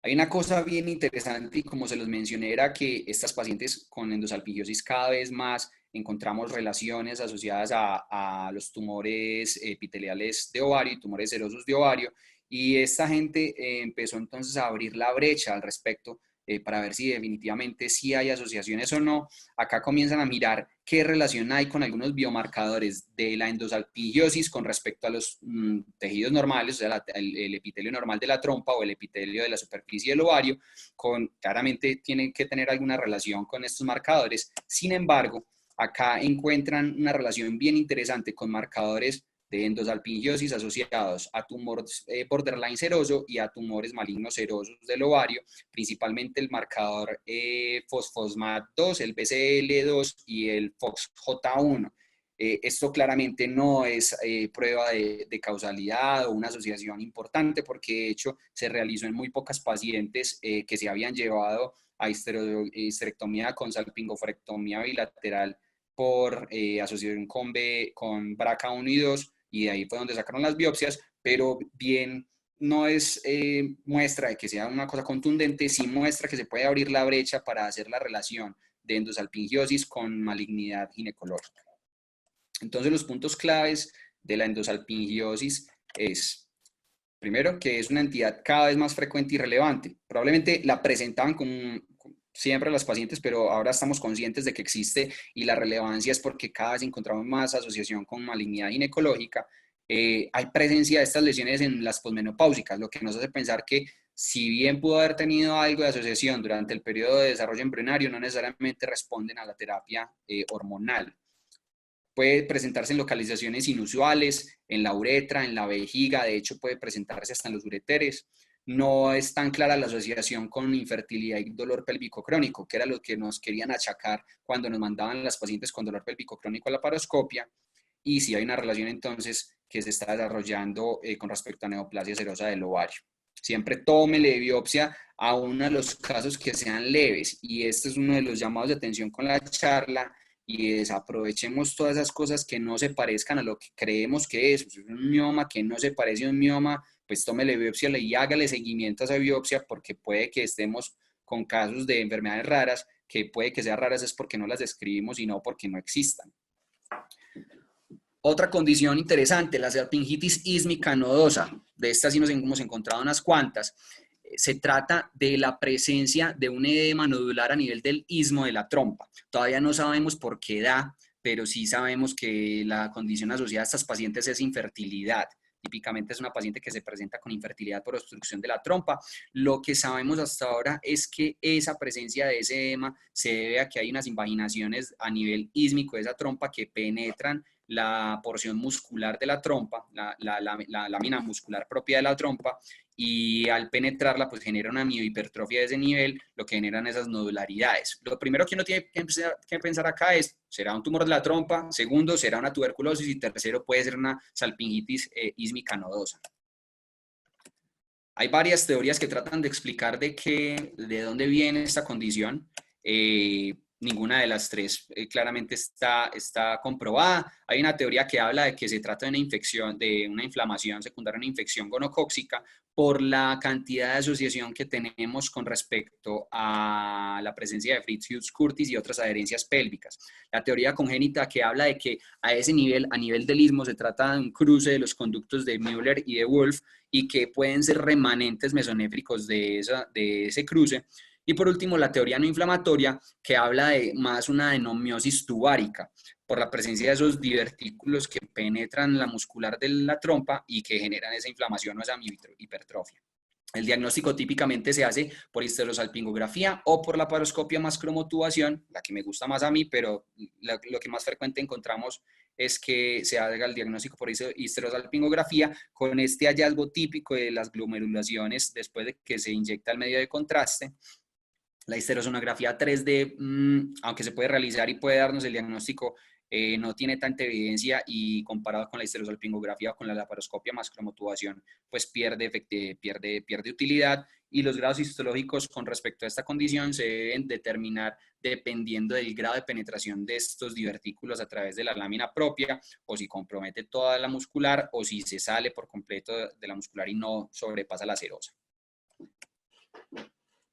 Hay una cosa bien interesante y como se los mencioné era que estas pacientes con endosalpingiosis cada vez más encontramos relaciones asociadas a los tumores epiteliales de ovario y tumores serosos de ovario, y esta gente empezó entonces a abrir la brecha al respecto para ver si definitivamente sí hay asociaciones o no. Acá comienzan a mirar qué relación hay con algunos biomarcadores de la endosalpingiosis con respecto a los tejidos normales, o sea, el epitelio normal de la trompa o el epitelio de la superficie del ovario, claramente tienen que tener alguna relación con estos marcadores. Sin embargo, acá encuentran una relación bien interesante con marcadores de endosalpingiosis asociados a tumores borderline seroso y a tumores malignos serosos del ovario, principalmente el marcador fosfosmat2, el BCL2 y el FOXJ1. Esto claramente no es prueba de causalidad o una asociación importante, porque de hecho se realizó en muy pocas pacientes que se habían llevado a histerectomía con salpingoforectomía bilateral por asociación con BRCA1 y 2, y de ahí fue donde sacaron las biopsias, pero bien no es muestra de que sea una cosa contundente, sí muestra que se puede abrir la brecha para hacer la relación de endosalpingiosis con malignidad ginecológica. Entonces, los puntos claves de la endosalpingiosis es, primero, que es una entidad cada vez más frecuente y relevante. Probablemente la presentaban con siempre las pacientes, pero ahora estamos conscientes de que existe, y la relevancia es porque cada vez encontramos más asociación con malignidad ginecológica. Hay presencia de estas lesiones en las posmenopáusicas, lo que nos hace pensar que si bien pudo haber tenido algo de asociación durante el periodo de desarrollo embrionario, no necesariamente responden a la terapia hormonal. Puede presentarse en localizaciones inusuales, en la uretra, en la vejiga, de hecho puede presentarse hasta en los ureteres. No es tan clara la asociación con infertilidad y dolor pélvico crónico, que era lo que nos querían achacar cuando nos mandaban las pacientes con dolor pélvico crónico a la paroscopia. Y si hay una relación entonces que se está desarrollando con respecto a neoplasia serosa del ovario. Siempre tómele biopsia a uno de los casos que sean leves, y este es uno de los llamados de atención con la charla, y desaprovechemos todas esas cosas que no se parezcan a lo que creemos que es. Pues un mioma que no se parece a un mioma, pues tómele biopsia y hágale seguimiento a esa biopsia, porque puede que estemos con casos de enfermedades raras, que puede que sean raras es porque no las describimos y no porque no existan. Otra condición interesante, la salpingitis ísmica nodosa. De estas sí nos hemos encontrado unas cuantas. Se trata de la presencia de un edema nodular a nivel del istmo de la trompa. Todavía no sabemos por qué da, pero sí sabemos que la condición asociada a estas pacientes es infertilidad. Típicamente es una paciente que se presenta con infertilidad por obstrucción de la trompa. Lo que sabemos hasta ahora es que esa presencia de ese edema se debe a que hay unas invaginaciones a nivel ísmico de esa trompa que penetran la porción muscular de la trompa, la lámina muscular propia de la trompa, y al penetrarla pues genera una miohipertrofia de ese nivel, lo que generan esas nodularidades. Lo primero que uno tiene que pensar acá es, ¿será un tumor de la trompa? Segundo, ¿será una tuberculosis? Y tercero, puede ser una salpingitis ísmica nodosa. Hay varias teorías que tratan de explicar de dónde viene esta condición. Ninguna de las tres claramente está comprobada. Hay una teoría que habla de que se trata de una infección, de una inflamación secundaria, una infección gonocóxica, por la cantidad de asociación que tenemos con respecto a la presencia de Fritz-Hughes-Curtis y otras adherencias pélvicas. La teoría congénita que habla de que a ese nivel, a nivel del istmo, se trata de un cruce de los conductos de Müller y de Wolff y que pueden ser remanentes mesonéfricos de ese cruce. Y por último, la teoría no inflamatoria, que habla de más una adenomiosis tubárica, por la presencia de esos divertículos que penetran la muscular de la trompa y que generan esa inflamación o esa hipertrofia. El diagnóstico típicamente se hace por histerosalpingografía o por la paroscopia más cromotubación, la que me gusta más a mí, pero lo que más frecuente encontramos es que se haga el diagnóstico por histerosalpingografía con este hallazgo típico de las glomerulaciones después de que se inyecta el medio de contraste. La histerosonografía 3D, aunque se puede realizar y puede darnos el diagnóstico, no tiene tanta evidencia y comparado con la histerosalpingografía o con la laparoscopia más cromotubación, pues pierde utilidad y los grados histológicos con respecto a esta condición se deben determinar dependiendo del grado de penetración de estos divertículos a través de la lámina propia o si compromete toda la muscular o si se sale por completo de la muscular y no sobrepasa la serosa.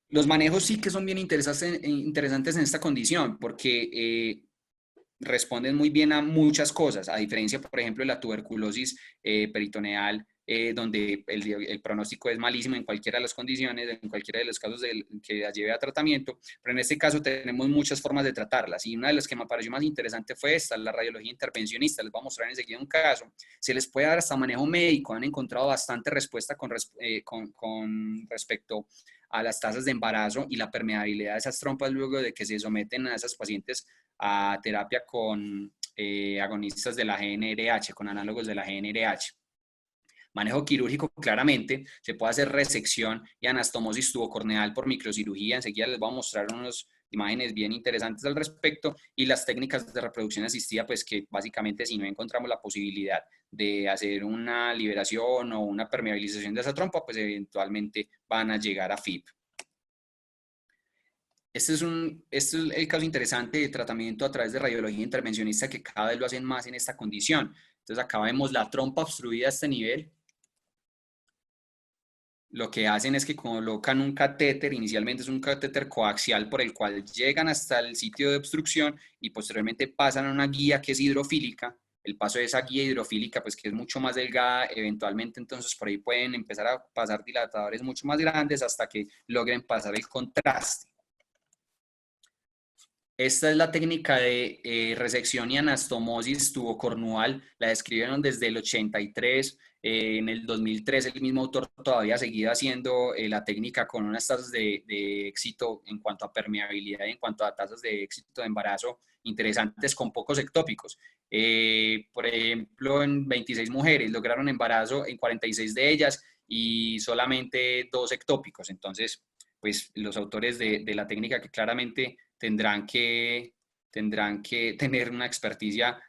Los manejos sí que son bien interesantes en esta condición porque responden muy bien a muchas cosas, a diferencia, por ejemplo, de la tuberculosis peritoneal, donde el pronóstico es malísimo en cualquiera de las condiciones, en cualquiera de los casos que lleve a tratamiento, pero en este caso tenemos muchas formas de tratarlas y una de las que me pareció más interesante fue esta, la radiología intervencionista. Les voy a mostrar enseguida un caso. Se les puede dar hasta manejo médico, han encontrado bastante respuesta con respecto a las tasas de embarazo y la permeabilidad de esas trompas luego de que se someten a esas pacientes a terapia con agonistas de la GnRH, con análogos de la GnRH. Manejo quirúrgico, claramente, se puede hacer resección y anastomosis tubocorneal por microcirugía. Enseguida les voy a mostrar unas imágenes bien interesantes al respecto y las técnicas de reproducción asistida, pues que básicamente si no encontramos la posibilidad de hacer una liberación o una permeabilización de esa trompa, pues eventualmente van a llegar a FIP. Este es el caso interesante de tratamiento a través de radiología intervencionista que cada vez lo hacen más en esta condición. Entonces acá vemos la trompa obstruida a este nivel. Lo que hacen es que colocan un catéter, inicialmente es un catéter coaxial por el cual llegan hasta el sitio de obstrucción y posteriormente pasan a una guía que es hidrofílica. El paso de esa guía hidrofílica, pues que es mucho más delgada, eventualmente entonces por ahí pueden empezar a pasar dilatadores mucho más grandes hasta que logren pasar el contraste. Esta es la técnica de resección y anastomosis tubocornual, la describieron desde el 83, en el 2003 el mismo autor todavía seguía haciendo la técnica con unas tasas de éxito en cuanto a permeabilidad y en cuanto a tasas de éxito de embarazo interesantes con pocos ectópicos. Por ejemplo, en 26 mujeres lograron embarazo en 46 de ellas y solamente 2 ectópicos. Entonces, pues los autores de la técnica que claramente tendrán que tener una experticia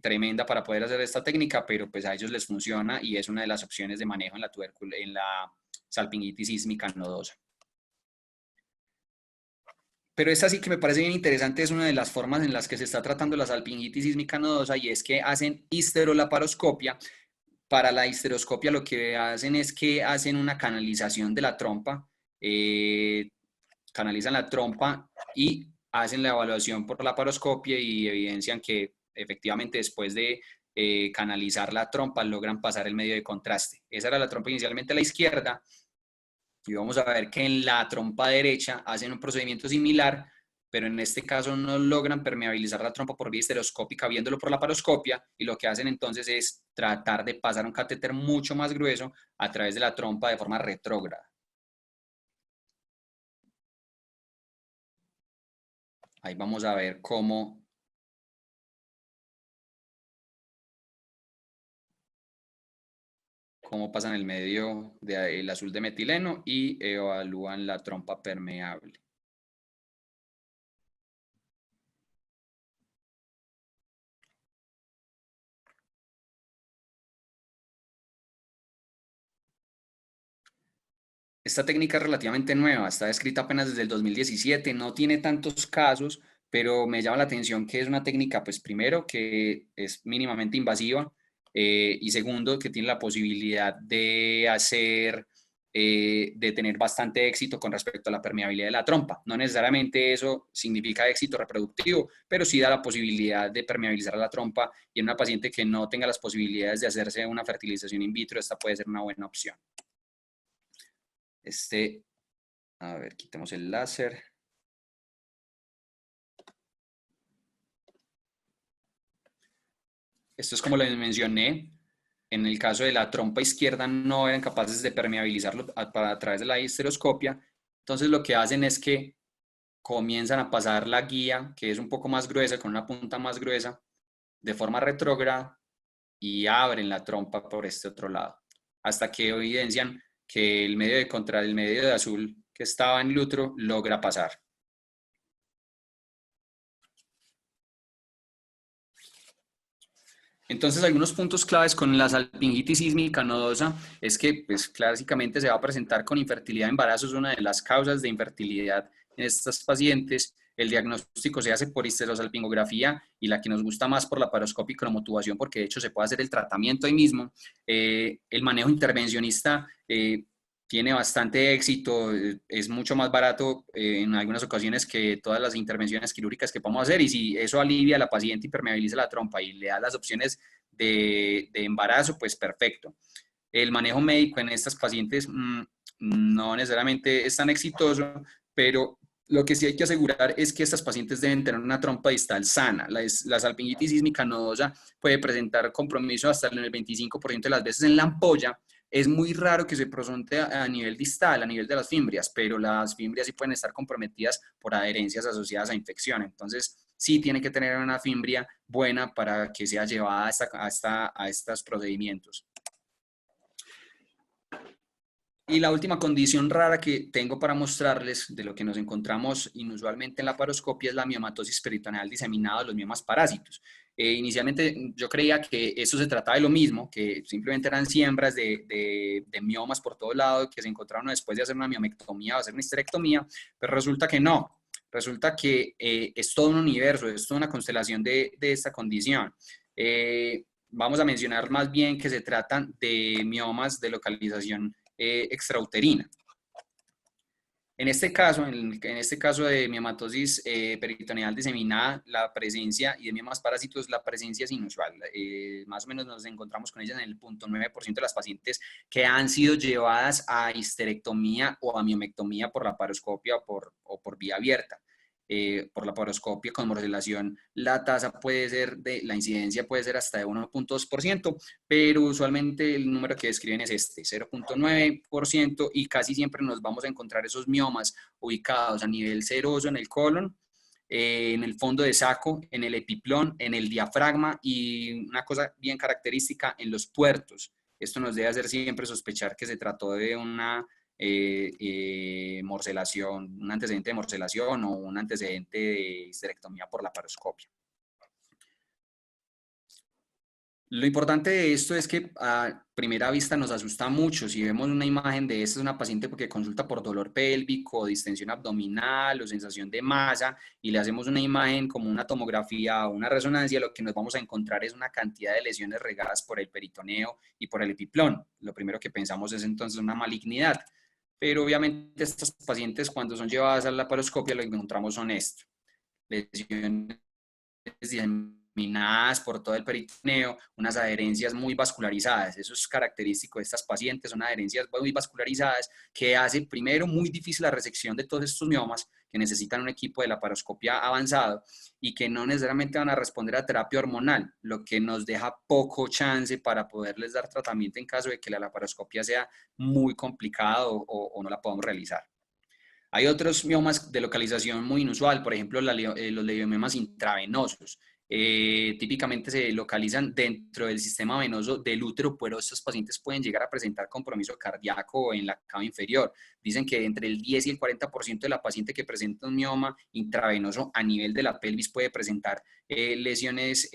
tremenda para poder hacer esta técnica, pero pues a ellos les funciona y es una de las opciones de manejo en la salpingitis sísmica nodosa. Pero esta sí que me parece bien interesante, es una de las formas en las que se está tratando la salpingitis sísmica nodosa y es que hacen histerolaparoscopia. Para la histeroscopia lo que hacen es que hacen una canalización de la trompa, canalizan la trompa y hacen la evaluación por la paroscopia y evidencian que efectivamente después de canalizar la trompa logran pasar el medio de contraste. Esa era la trompa inicialmente a la izquierda y vamos a ver que en la trompa derecha hacen un procedimiento similar, pero en este caso no logran permeabilizar la trompa por vía histeroscópica viéndolo por la paroscopia y lo que hacen entonces es tratar de pasar un catéter mucho más grueso a través de la trompa de forma retrógrada. Ahí vamos a ver cómo cómo pasan el medio del azul de metileno y evalúan la trompa permeable. Esta técnica es relativamente nueva, está descrita apenas desde el 2017, no tiene tantos casos, pero me llama la atención que es una técnica, pues primero, que es mínimamente invasiva, y segundo, que tiene la posibilidad de de tener bastante éxito con respecto a la permeabilidad de la trompa. No necesariamente eso significa éxito reproductivo, pero sí da la posibilidad de permeabilizar la trompa, y en una paciente que no tenga las posibilidades de hacerse una fertilización in vitro, esta puede ser una buena opción. A ver, quitemos el láser. Esto es como les mencioné. En el caso de la trompa izquierda no eran capaces de permeabilizarlo a través de la histeroscopia. Entonces lo que hacen es que comienzan a pasar la guía, que es un poco más gruesa, con una punta más gruesa, de forma retrógrada, y abren la trompa por este otro lado, hasta que evidencian que el medio el medio de azul que estaba en el útero logra pasar. Entonces, algunos puntos claves con la salpingitis sísmica nodosa es que, pues, clásicamente se va a presentar con infertilidad de embarazo, es una de las causas de infertilidad en estas pacientes. El diagnóstico se hace por histerosalpingografía, y la que nos gusta más por la laparoscopia y cromotubación, porque de hecho se puede hacer el tratamiento ahí mismo. El manejo intervencionista tiene bastante éxito, es mucho más barato en algunas ocasiones que todas las intervenciones quirúrgicas que podemos hacer, y si eso alivia a la paciente y permeabiliza la trompa y le da las opciones de embarazo, pues perfecto. El manejo médico en estas pacientes no necesariamente es tan exitoso, pero lo que sí hay que asegurar es que estas pacientes deben tener una trompa distal sana. La salpingitis sísmica nodosa puede presentar compromiso hasta en el 25% de las veces en la ampolla. Es muy raro que se presente a nivel distal, a nivel de las fimbrias, pero las fimbrias sí pueden estar comprometidas por adherencias asociadas a infección. Entonces, sí tiene que tener una fimbria buena para que sea llevada a estos procedimientos. Y la última condición rara que tengo para mostrarles de lo que nos encontramos inusualmente en la laparoscopia es la miomatosis peritoneal diseminada de los miomas parásitos. Inicialmente yo creía que eso se trataba de lo mismo, que simplemente eran siembras de miomas por todo lado que se encontraron después de hacer una miomectomía o hacer una histerectomía, pero resulta que no. Resulta que es todo un universo, es toda una constelación de esta condición. Vamos a mencionar más bien que se tratan de miomas de localización extrauterina. En este caso de miomatosis peritoneal diseminada, la presencia, y de miomas parásitos, la presencia es inusual. Más o menos nos encontramos con ellas en el 0.9% de las pacientes que han sido llevadas a histerectomía o a miomectomía por laparoscopia o por vía abierta. Por laparoscopia con morcelación, la incidencia puede ser hasta de 1.2%, pero usualmente el número que describen es 0.9%, y casi siempre nos vamos a encontrar esos miomas ubicados a nivel seroso en el colon, en el fondo de saco, en el epiplón, en el diafragma, y una cosa bien característica, en los puertos. Esto nos debe hacer siempre sospechar que se trató de una morcelación, un antecedente de morcelación o un antecedente de histerectomía por laparoscopia. Lo importante de esto es que a primera vista nos asusta mucho. Si vemos una imagen de esta, es una paciente que consulta por dolor pélvico, distensión abdominal o sensación de masa, y le hacemos una imagen como una tomografía o una resonancia, lo que nos vamos a encontrar es una cantidad de lesiones regadas por el peritoneo y por el epiplón. Lo primero que pensamos es entonces una malignidad. Pero obviamente estas pacientes, cuando son llevadas a la laparoscopia, lo que encontramos son esto: lesiones diseminadas por todo el peritoneo, unas adherencias muy vascularizadas. Eso es característico de estas pacientes, son adherencias muy vascularizadas que hace primero muy difícil la resección de todos estos miomas, que necesitan un equipo de laparoscopia avanzado y que no necesariamente van a responder a terapia hormonal, lo que nos deja poco chance para poderles dar tratamiento en caso de que la laparoscopia sea muy complicada o no la podamos realizar. Hay otros miomas de localización muy inusual, por ejemplo, los leiomiomas intravenosos. típicamente se localizan dentro del sistema venoso del útero, pero estos pacientes pueden llegar a presentar compromiso cardíaco en la cava inferior. Dicen que entre el 10 y el 40% de la paciente que presenta un mioma intravenoso a nivel de la pelvis puede presentar lesiones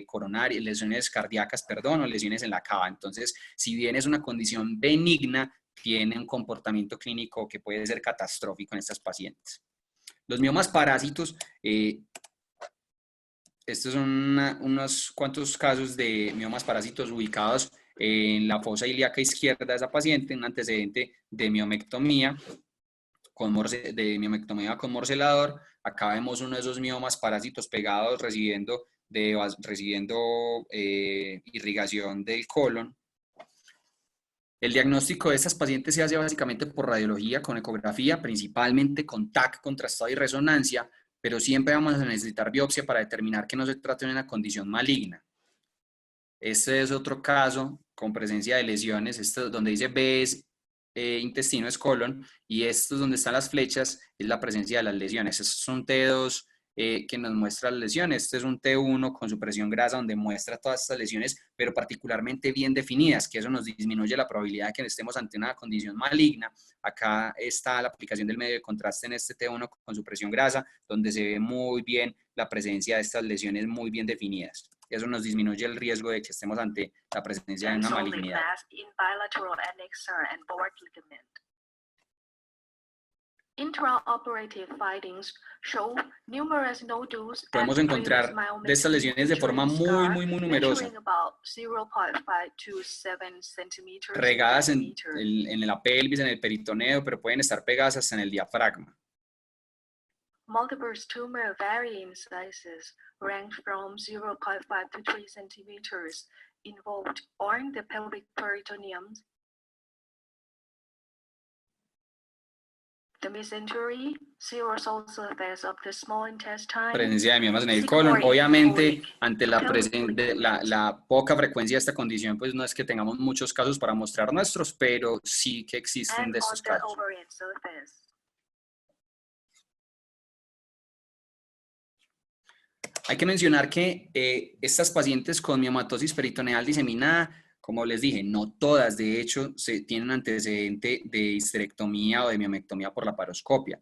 coronarias, lesiones cardíacas, perdón, o lesiones en la cava. Entonces, si bien es una condición benigna, tiene un comportamiento clínico que puede ser catastrófico en estas pacientes. Los miomas parásitos, estos son unos cuantos casos de miomas parásitos ubicados en la fosa ilíaca izquierda de esa paciente, un antecedente de miomectomía con morcelador. Acá vemos uno de esos miomas parásitos pegados recibiendo irrigación del colon. El diagnóstico de estas pacientes se hace básicamente por radiología con ecografía, principalmente con TAC, contrastado y resonancia, pero siempre vamos a necesitar biopsia para determinar que no se trata de una condición maligna. Este es otro caso con presencia de lesiones. Esto donde dice B es intestino, es colon, y esto donde están las flechas es la presencia de las lesiones. Estos son T2 que nos muestra las lesiones. Este es un T1 con supresión grasa donde muestra todas estas lesiones, pero particularmente bien definidas, que eso nos disminuye la probabilidad de que estemos ante una condición maligna. Acá está la aplicación del medio de contraste en este T1 con supresión grasa, donde se ve muy bien la presencia de estas lesiones muy bien definidas. Eso nos disminuye el riesgo de que estemos ante la presencia de una malignidad. Podemos encontrar de estas lesiones de forma muy numerosa, regadas en la pelvis, en el peritoneo, pero pueden estar pegadas hasta en el diafragma. Multiple tumor varying sizes range from 0.5 to 3 centimeters involved on the pelvic peritoneum. The mesentery, serous surface of the small intestine. Presencia de miomas en el colon. Obviamente, ante la poca frecuencia de esta condición, pues no es que tengamos muchos casos para mostrar nuestros, pero sí que existen de estos casos. Hay que mencionar que estas pacientes con miomatosis peritoneal diseminada, como les dije, no todas, de hecho, tienen antecedente de histerectomía o de miomectomía por laparoscopia,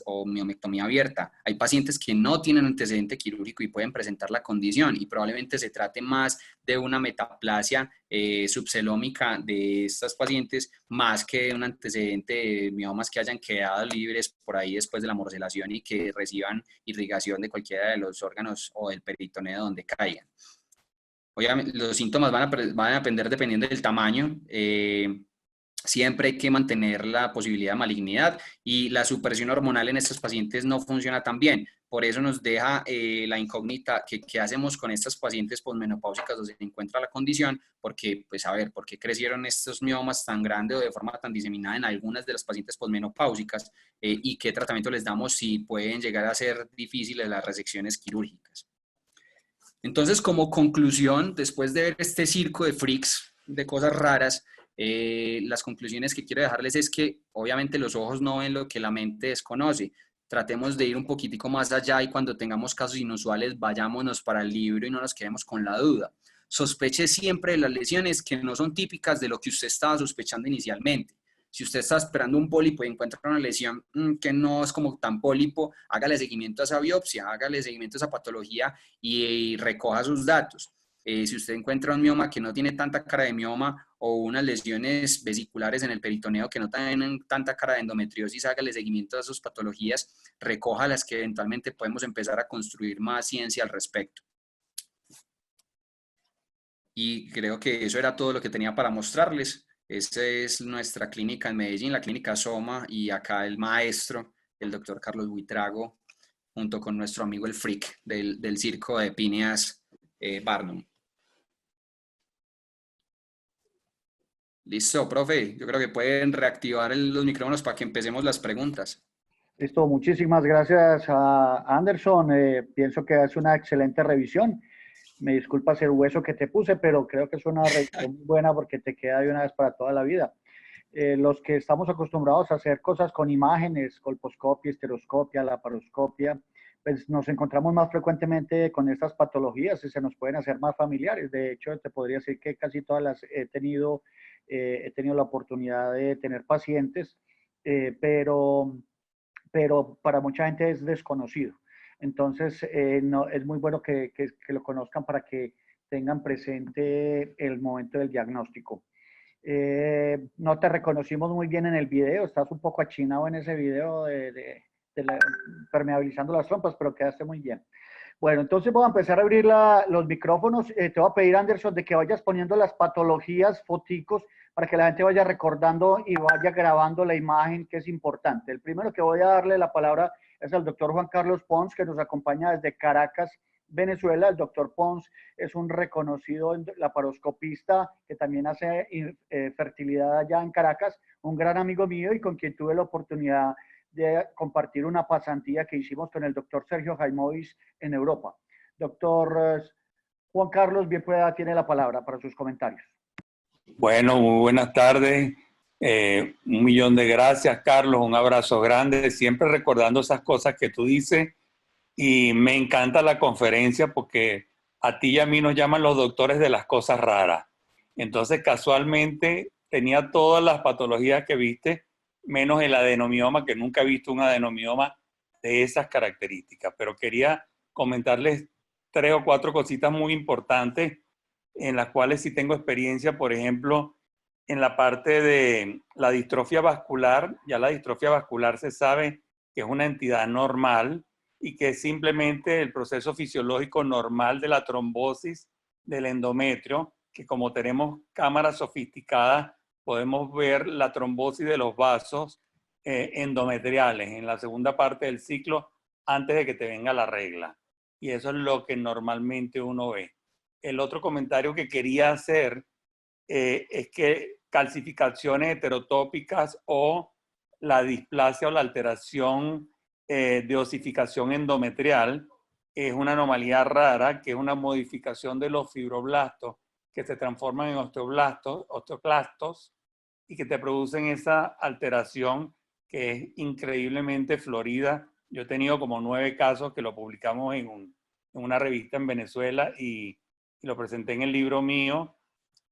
o miomectomía abierta. Hay pacientes que no tienen antecedente quirúrgico y pueden presentar la condición, y probablemente se trate más de una metaplasia subcelómica de estas pacientes, más que de un antecedente de miomas que hayan quedado libres por ahí después de la morcelación y que reciban irrigación de cualquiera de los órganos o del peritoneo donde caigan. Obviamente, los síntomas van a depender dependiendo del tamaño. Siempre hay que mantener la posibilidad de malignidad, y la supresión hormonal en estos pacientes no funciona tan bien. Por eso nos deja la incógnita qué hacemos con estas pacientes posmenopáusicas donde se encuentra la condición, porque, pues a ver, ¿por qué crecieron estos miomas tan grandes o de forma tan diseminada en algunas de las pacientes posmenopáusicas? Y qué tratamiento les damos si pueden llegar a ser difíciles las resecciones quirúrgicas. Entonces, como conclusión, después de ver este circo de freaks, de cosas raras, las conclusiones que quiero dejarles es que obviamente los ojos no ven lo que la mente desconoce. Tratemos de ir un poquitico más allá, y cuando tengamos casos inusuales vayámonos para el libro y no nos quedemos con la duda. Sospeche siempre de las lesiones que no son típicas de lo que usted estaba sospechando inicialmente. Si usted está esperando un pólipo y encuentra una lesión que no es como tan pólipo, hágale seguimiento a esa biopsia, hágale seguimiento a esa patología y recoja sus datos. Si usted encuentra un mioma que no tiene tanta cara de mioma, o unas lesiones vesiculares en el peritoneo que no tienen tanta cara de endometriosis, hágale seguimiento a sus patologías, recoja las que eventualmente podemos empezar a construir más ciencia al respecto. Y creo que eso era todo lo que tenía para mostrarles. Esta es nuestra clínica en Medellín, la clínica Soma, y acá el maestro, el doctor Carlos Buitrago, junto con nuestro amigo el freak del circo de Phineas Barnum. Listo, profe. Yo creo que pueden reactivar los micrófonos para que empecemos las preguntas. Listo, muchísimas gracias a Anderson. Pienso que es una excelente revisión. Me disculpas el hueso que te puse, pero creo que es una revisión muy buena porque te queda de una vez para toda la vida. Los que estamos acostumbrados a hacer cosas con imágenes, colposcopia, esteroscopia, laparoscopia, pues nos encontramos más frecuentemente con estas patologías y se nos pueden hacer más familiares. De hecho, te podría decir que casi todas las he tenido la oportunidad de tener pacientes, pero para mucha gente es desconocido. Entonces, no, es muy bueno que lo conozcan para que tengan presente el momento del diagnóstico. No te reconocimos muy bien en el video, estás un poco achinado en ese video permeabilizando las trompas, pero quedaste muy bien. Bueno, entonces voy a empezar a abrir los micrófonos. Te voy a pedir, Anderson, de que vayas poniendo las patologías, foticos, para que la gente vaya recordando y vaya grabando la imagen, que es importante. El primero que voy a darle la palabra es al doctor Juan Carlos Pons, que nos acompaña desde Caracas, Venezuela. El doctor Pons es un reconocido laparoscopista que también hace fertilidad allá en Caracas, un gran amigo mío y con quien tuve la oportunidad de compartir una pasantía que hicimos con el doctor Sergio Jaimovic en Europa. Doctor Juan Carlos, bien pueda, tiene la palabra para sus comentarios. Bueno, muy buenas tardes. Un millón de gracias, Carlos. Un abrazo grande. Siempre recordando esas cosas que tú dices. Y me encanta la conferencia porque a ti y a mí nos llaman los doctores de las cosas raras. Entonces, casualmente, tenía todas las patologías que viste, menos el adenomioma, que nunca he visto un adenomioma de esas características. Pero quería comentarles 3 o 4 cositas muy importantes en las cuales sí tengo experiencia, por ejemplo, en la parte de la distrofia vascular. Ya la distrofia vascular se sabe que es una entidad normal y que es simplemente el proceso fisiológico normal de la trombosis del endometrio, que como tenemos cámaras sofisticadas, podemos ver la trombosis de los vasos endometriales en la segunda parte del ciclo antes de que te venga la regla. Y eso es lo que normalmente uno ve. El otro comentario que quería hacer es que calcificaciones heterotópicas o la displasia o la alteración de osificación endometrial es una anomalía rara, que es una modificación de los fibroblastos que se transforman en osteoclastos y que te producen esa alteración que es increíblemente florida. Yo he tenido como 9 casos que lo publicamos en una revista en Venezuela y lo presenté en el libro mío.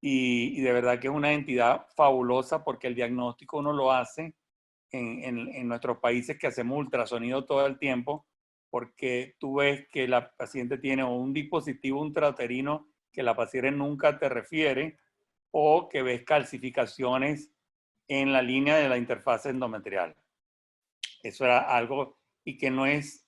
Y de verdad que es una entidad fabulosa porque el diagnóstico uno lo hace en nuestros países, que hacemos ultrasonido todo el tiempo, porque tú ves que la paciente tiene un dispositivo intrauterino que la paciente nunca te refiere, o que ves calcificaciones en la línea de la interfaz endometrial. Eso era algo, y que no es,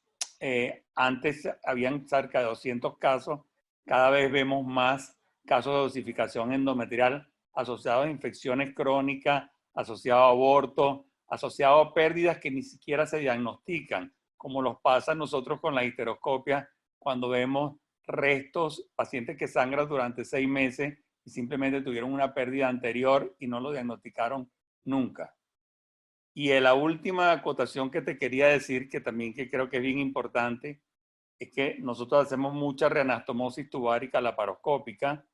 antes habían cerca de 200 casos, cada vez vemos más casos de osificación endometrial asociados a infecciones crónicas, asociados a abortos, asociados a pérdidas que ni siquiera se diagnostican, como los pasa a nosotros con la histeroscopia, cuando vemos restos, pacientes que sangran durante 6 meses y simplemente tuvieron una pérdida anterior y no lo diagnosticaron nunca. Y la última acotación que te quería decir, que también que creo que es bien importante, es que nosotros hacemos mucha reanastomosis tubárica laparoscópica,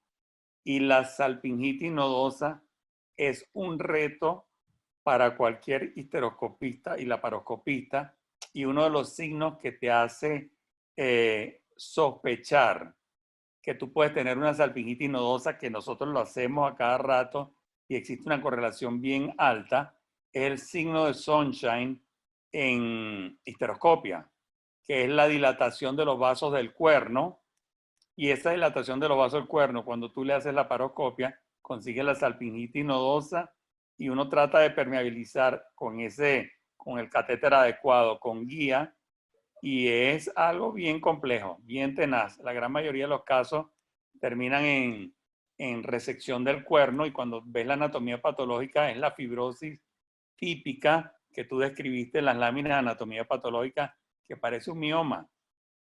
y la salpingitis nodosa es un reto para cualquier histeroscopista y laparoscopista, y uno de los signos que te hace sospechar que tú puedes tener una salpingitis nodosa, que nosotros lo hacemos a cada rato y existe una correlación bien alta, es el signo de Sunshine en histeroscopia, que es la dilatación de los vasos del cuerno. Y esa dilatación de los vasos del cuerno, cuando tú le haces la laparoscopia, consigues la salpingitis nodosa, y uno trata de permeabilizar con el catéter adecuado, con guía, y es algo bien complejo, bien tenaz. La gran mayoría de los casos terminan en resección del cuerno, y cuando ves la anatomía patológica es la fibrosis típica que tú describiste en las láminas de anatomía patológica, que parece un mioma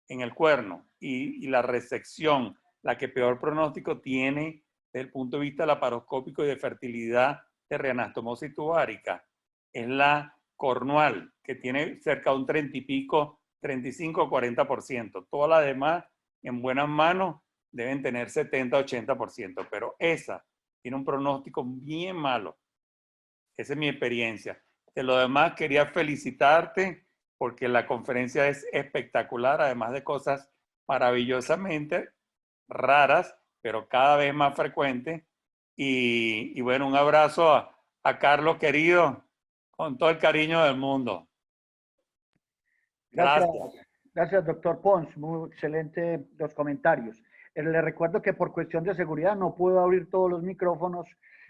en el cuerno, y la resección, la que peor pronóstico tiene desde el punto de vista laparoscópico y de fertilidad de reanastomosis tubárica, es la cornual, que tiene cerca de un 30 y pico, 35 o 40%. Todas las demás, en buenas manos, deben tener 70-80%, pero esa tiene un pronóstico bien malo. Esa es mi experiencia. De lo demás, quería felicitarte porque la conferencia es espectacular, además de cosas maravillosamente raras, pero cada vez más frecuentes. Y bueno, un abrazo a Carlos querido, con todo el cariño del mundo. Gracias, gracias, doctor Pons. Muy excelente los comentarios. Le recuerdo que por cuestión de seguridad no puedo abrir todos los micrófonos,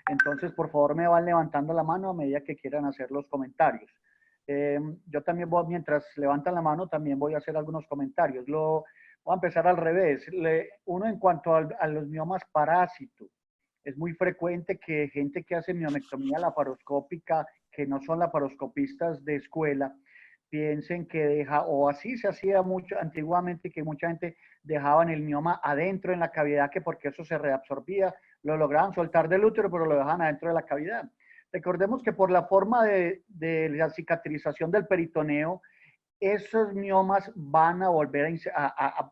entonces por favor me van levantando la mano a medida que quieran hacer los comentarios. Yo también voy, mientras levantan la mano, también voy a hacer algunos comentarios. Voy a empezar al revés. Uno, en cuanto a los miomas parásitos, es muy frecuente que gente que hace miomectomía laparoscópica, que no son laparoscopistas de escuela, piensen que deja, o así se hacía mucho antiguamente, que mucha gente dejaban el mioma adentro en la cavidad, que porque eso se reabsorbía, lo lograban soltar del útero, pero lo dejaban adentro de la cavidad. Recordemos que por la forma de la cicatrización del peritoneo, esos miomas van a volver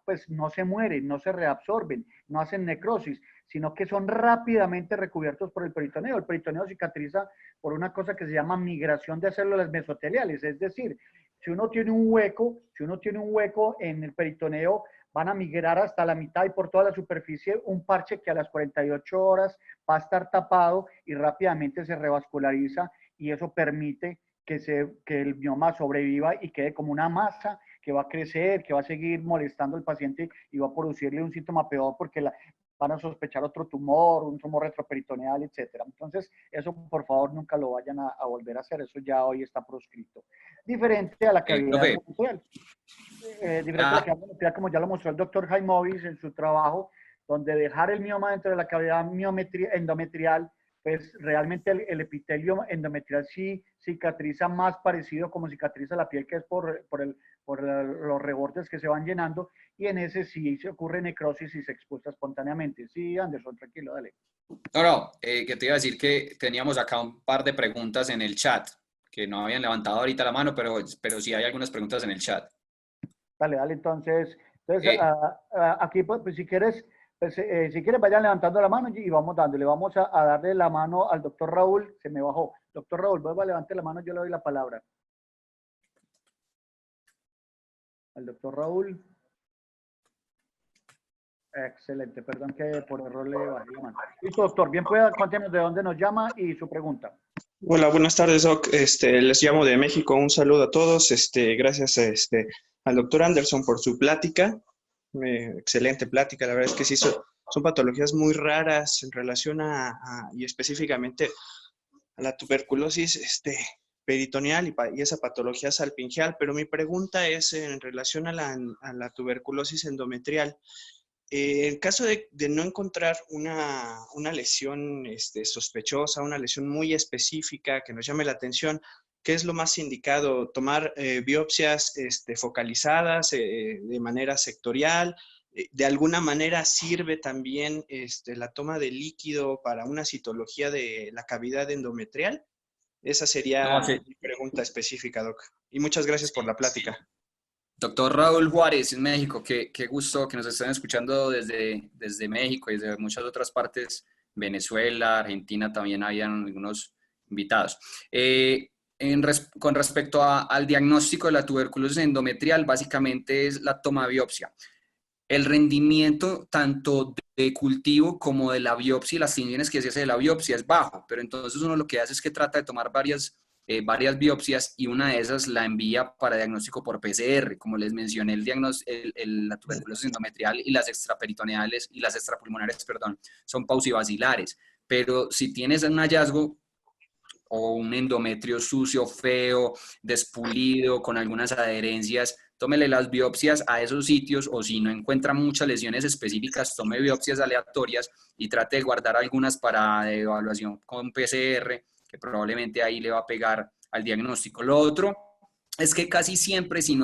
pues no se mueren, no se reabsorben, no hacen necrosis, sino que son rápidamente recubiertos por el peritoneo. El peritoneo cicatriza por una cosa que se llama migración de células mesoteliales, es decir, si uno tiene un hueco en el peritoneo, van a migrar hasta la mitad y por toda la superficie un parche que a las 48 horas va a estar tapado y rápidamente se revasculariza, y eso permite que el mioma sobreviva y quede como una masa que va a crecer, que va a seguir molestando al paciente y va a producirle un síntoma peor porque van a sospechar otro tumor, un tumor retroperitoneal, etc. Entonces, eso por favor nunca lo vayan a volver a hacer, eso ya hoy está proscrito. Diferente a la cavidad endometrial. Diferente a la cavidad endometrial, como ya lo mostró el doctor Jaimovic en su trabajo, donde dejar el mioma dentro de la cavidad endometrial, pues realmente el epitelio endometrial sí cicatriza más parecido como cicatriza la piel, que es por los rebordes que se van llenando, y en ese sí se ocurre necrosis y se expulsa espontáneamente. Sí, Anderson, tranquilo, dale. No, que te iba a decir que teníamos acá un par de preguntas en el chat, que no habían levantado ahorita la mano, pero sí hay algunas preguntas en el chat. Dale, entonces aquí pues si quieres, pues, si quieres vayan levantando la mano y vamos dándole. Vamos a darle la mano al doctor Raúl, se me bajó. Doctor Raúl, vuelva a levantar la mano, yo le doy la palabra. Al doctor Raúl. Excelente, perdón que por error le bajé la mano. Listo, doctor, bien pueda, cuéntenos de dónde nos llama y su pregunta. Hola, buenas tardes, Doc. Les llamo de México. Un saludo a todos. Gracias al doctor Anderson por su plática. Excelente plática. La verdad es que sí, son patologías muy raras en relación y específicamente a la tuberculosis peritoneal y esa patología salpingeal. Pero mi pregunta es en relación a la tuberculosis endometrial. En caso de no encontrar una lesión sospechosa, una lesión muy específica que nos llame la atención, ¿qué es lo más indicado? ¿Tomar biopsias focalizadas de manera sectorial? ¿De alguna manera sirve también la toma de líquido para una citología de la cavidad endometrial? Esa sería mi pregunta específica, Doc. Y muchas gracias por la plática. Sí. Doctor Raúl Juárez, en México, qué gusto que nos estén escuchando desde México y desde muchas otras partes, Venezuela, Argentina, también habían algunos invitados. Con respecto al diagnóstico de la tuberculosis endometrial, básicamente es la toma de biopsia. El rendimiento tanto de cultivo como de la biopsia y las imágenes que se hace de la biopsia es bajo, pero entonces uno lo que hace es que trata de tomar varias biopsias y una de esas la envía para diagnóstico por PCR. Como les mencioné, la tuberculosis endometrial y las extraperitoneales y las extrapulmonares, perdón, son pausivacilares. Pero si tienes un hallazgo o un endometrio sucio, feo, despulido, con algunas adherencias, tómele las biopsias a esos sitios, o si no encuentra muchas lesiones específicas, tome biopsias aleatorias y trate de guardar algunas para evaluación con PCR, que probablemente ahí le va a pegar al diagnóstico. Lo otro es que casi siempre si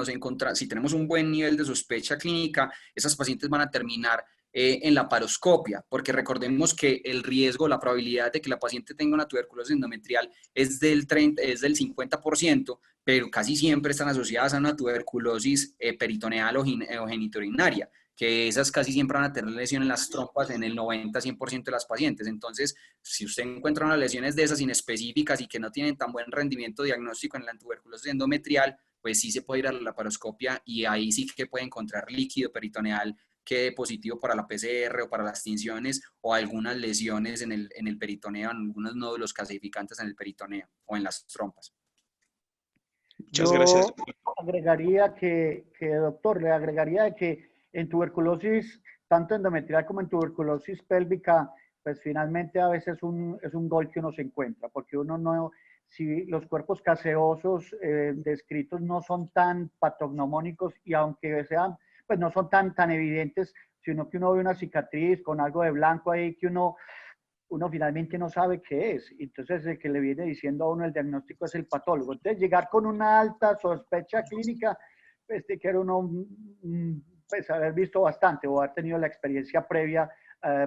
tenemos un buen nivel de sospecha clínica, esas pacientes van a terminar en la paroscopia, porque recordemos que el riesgo, la probabilidad de que la paciente tenga una tuberculosis endometrial es del 50%, pero casi siempre están asociadas a una tuberculosis peritoneal o genitourinaria, que esas casi siempre van a tener lesiones en las trompas en el 90-100% de las pacientes. Entonces, si usted encuentra unas lesiones de esas inespecíficas y que no tienen tan buen rendimiento diagnóstico en la tuberculosis endometrial, pues sí se puede ir a la laparoscopia y ahí sí que puede encontrar líquido peritoneal que dé positivo para la PCR o para las tinciones o algunas lesiones en el peritoneo, en algunos nódulos calcificantes en el peritoneo o en las trompas. Muchas gracias. Yo agregaría doctor, le agregaría que en tuberculosis, tanto endometrial como en tuberculosis pélvica, pues finalmente a veces es un gol que uno se encuentra, porque uno no, si los cuerpos caseosos descritos no son tan patognomónicos y aunque sean, pues no son tan evidentes, sino que uno ve una cicatriz con algo de blanco ahí que uno finalmente no sabe qué es. Entonces, el que le viene diciendo a uno el diagnóstico es el patólogo. Entonces, llegar con una alta sospecha clínica, pues te quiere uno pues, haber visto bastante o haber tenido la experiencia previa,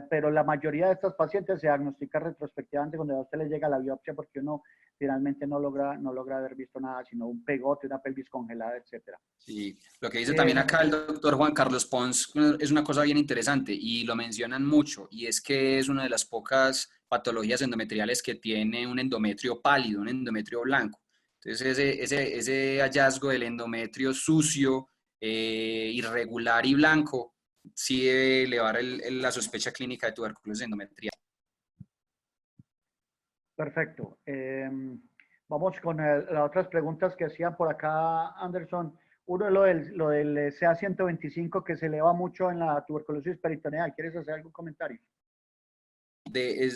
pero la mayoría de estos pacientes se diagnostican retrospectivamente cuando a usted le llega la biopsia porque uno finalmente no logra haber visto nada, sino un pegote, una pelvis congelada, etc. Sí, lo que dice también acá el doctor Juan Carlos Pons es una cosa bien interesante y lo mencionan mucho, y es que es una de las pocas patologías endometriales que tiene un endometrio pálido, un endometrio blanco. Entonces ese hallazgo del endometrio sucio, irregular y blanco sí debe elevar la sospecha clínica de tuberculosis endometrial. Perfecto. Vamos con las otras preguntas que hacían por acá, Anderson. Uno es lo del CA125 que se eleva mucho en la tuberculosis peritoneal. ¿Quieres hacer algún comentario?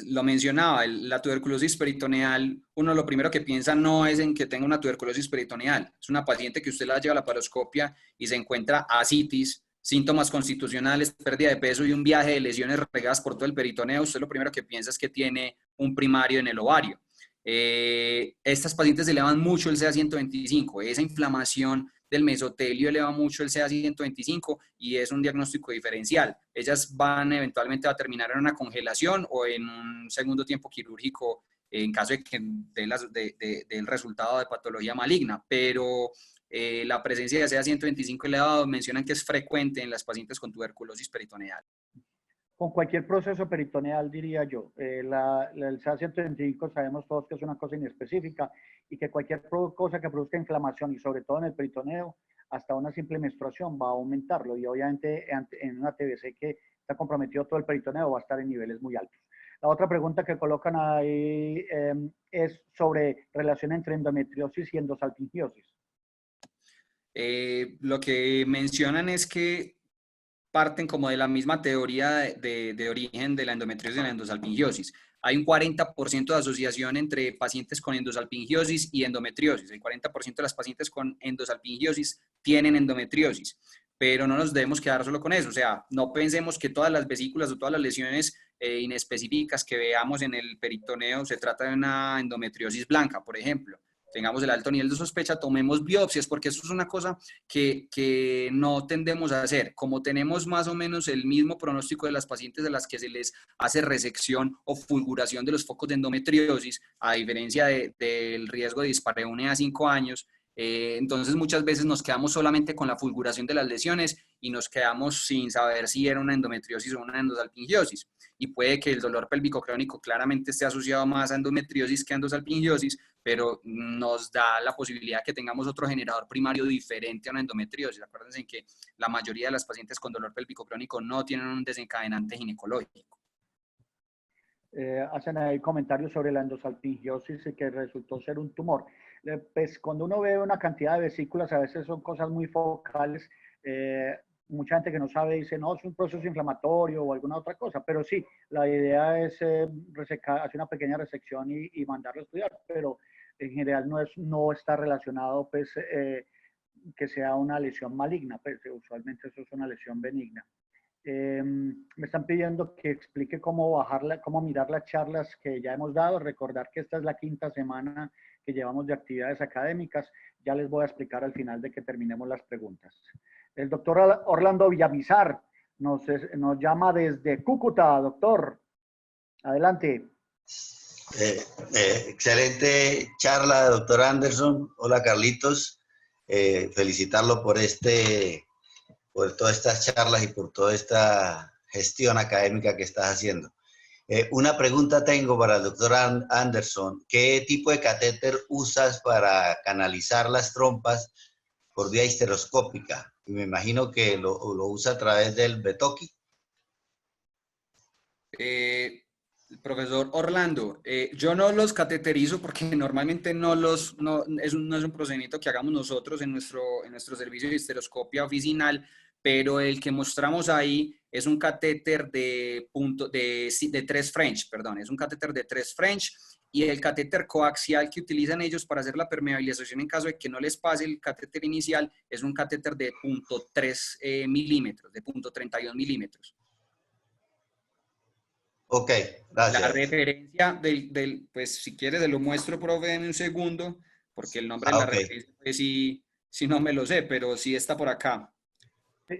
Lo mencionaba, la tuberculosis peritoneal, uno lo primero que piensa no es en que tenga una tuberculosis peritoneal. Es una paciente que usted la lleva a la laparoscopia y se encuentra ascitis, síntomas constitucionales, pérdida de peso y un viaje de lesiones regadas por todo el peritoneo. Usted lo primero que piensa es que tiene un primario en el ovario. Estas pacientes elevan mucho el CA125, esa inflamación del mesotelio eleva mucho el CA125 y es un diagnóstico diferencial. Ellas van eventualmente a terminar en una congelación o en un segundo tiempo quirúrgico en caso de que del resultado de patología maligna, pero la presencia de CA125 elevado mencionan que es frecuente en las pacientes con tuberculosis peritoneal. Con cualquier proceso peritoneal, diría yo. El CA125 sabemos todos que es una cosa inespecífica y que cualquier cosa que produzca inflamación y sobre todo en el peritoneo, hasta una simple menstruación va a aumentarlo y obviamente en una TBC que está comprometido todo el peritoneo va a estar en niveles muy altos. La otra pregunta que colocan ahí es sobre relación entre endometriosis y endosalpingiosis. Lo que mencionan es que parten como de la misma teoría de origen de la endometriosis y la endosalpingiosis. Hay un 40% de asociación entre pacientes con endosalpingiosis y endometriosis. El 40% de las pacientes con endosalpingiosis tienen endometriosis, pero no nos debemos quedar solo con eso. O sea, no pensemos que todas las vesículas o todas las lesiones inespecíficas que veamos en el peritoneo se trata de una endometriosis blanca, por ejemplo. Tengamos el alto nivel de sospecha, tomemos biopsias, porque eso es una cosa que no tendemos a hacer. Como tenemos más o menos el mismo pronóstico de las pacientes a las que se les hace resección o fulguración de los focos de endometriosis, a diferencia del riesgo de dispareunia a 5 años, entonces muchas veces nos quedamos solamente con la fulguración de las lesiones y nos quedamos sin saber si era una endometriosis o una endosalpingiosis. Y puede que el dolor pélvico crónico claramente esté asociado más a endometriosis que a endosalpingiosis, pero nos da la posibilidad que tengamos otro generador primario diferente a una endometriosis. Acuérdense que la mayoría de las pacientes con dolor pélvico crónico no tienen un desencadenante ginecológico. Hacen ahí comentarios sobre la endosalpingiosis y que resultó ser un tumor. Pues cuando uno ve una cantidad de vesículas, a veces son cosas muy focales. Mucha gente que no sabe dice, no, es un proceso inflamatorio o alguna otra cosa, pero sí, la idea es hacer una pequeña resección y mandarlo a estudiar, pero en general no está relacionado pues, que sea una lesión maligna, pues usualmente eso es una lesión benigna. Me están pidiendo que explique cómo mirar las charlas que ya hemos dado. Recordar que esta es la 5ª semana que llevamos de actividades académicas. Ya les voy a explicar al final de que terminemos las preguntas. El doctor Orlando Villamizar nos llama desde Cúcuta. Doctor, adelante. Excelente charla, doctor Anderson. Hola, Carlitos. Felicitarlo por todas estas charlas y por toda esta gestión académica que estás haciendo. Una pregunta tengo para el doctor Anderson. ¿Qué tipo de catéter usas para canalizar las trompas por vía histeroscópica. Y me imagino que lo usa a través del Betoki. Profesor Orlando, yo no los cateterizo porque normalmente no es un procedimiento que hagamos nosotros en nuestro servicio de histeroscopia oficinal, pero el que mostramos ahí es un catéter de 3 French, perdón, es un catéter de 3 French, y el catéter coaxial que utilizan ellos para hacer la permeabilización en caso de que no les pase el catéter inicial es un catéter de 0.3 milímetros, de 0.32 milímetros. Ok, gracias. La referencia pues si quieres te lo muestro, profe, en un segundo, porque el nombre de la referencia, pues sí no me lo sé, pero sí está por acá.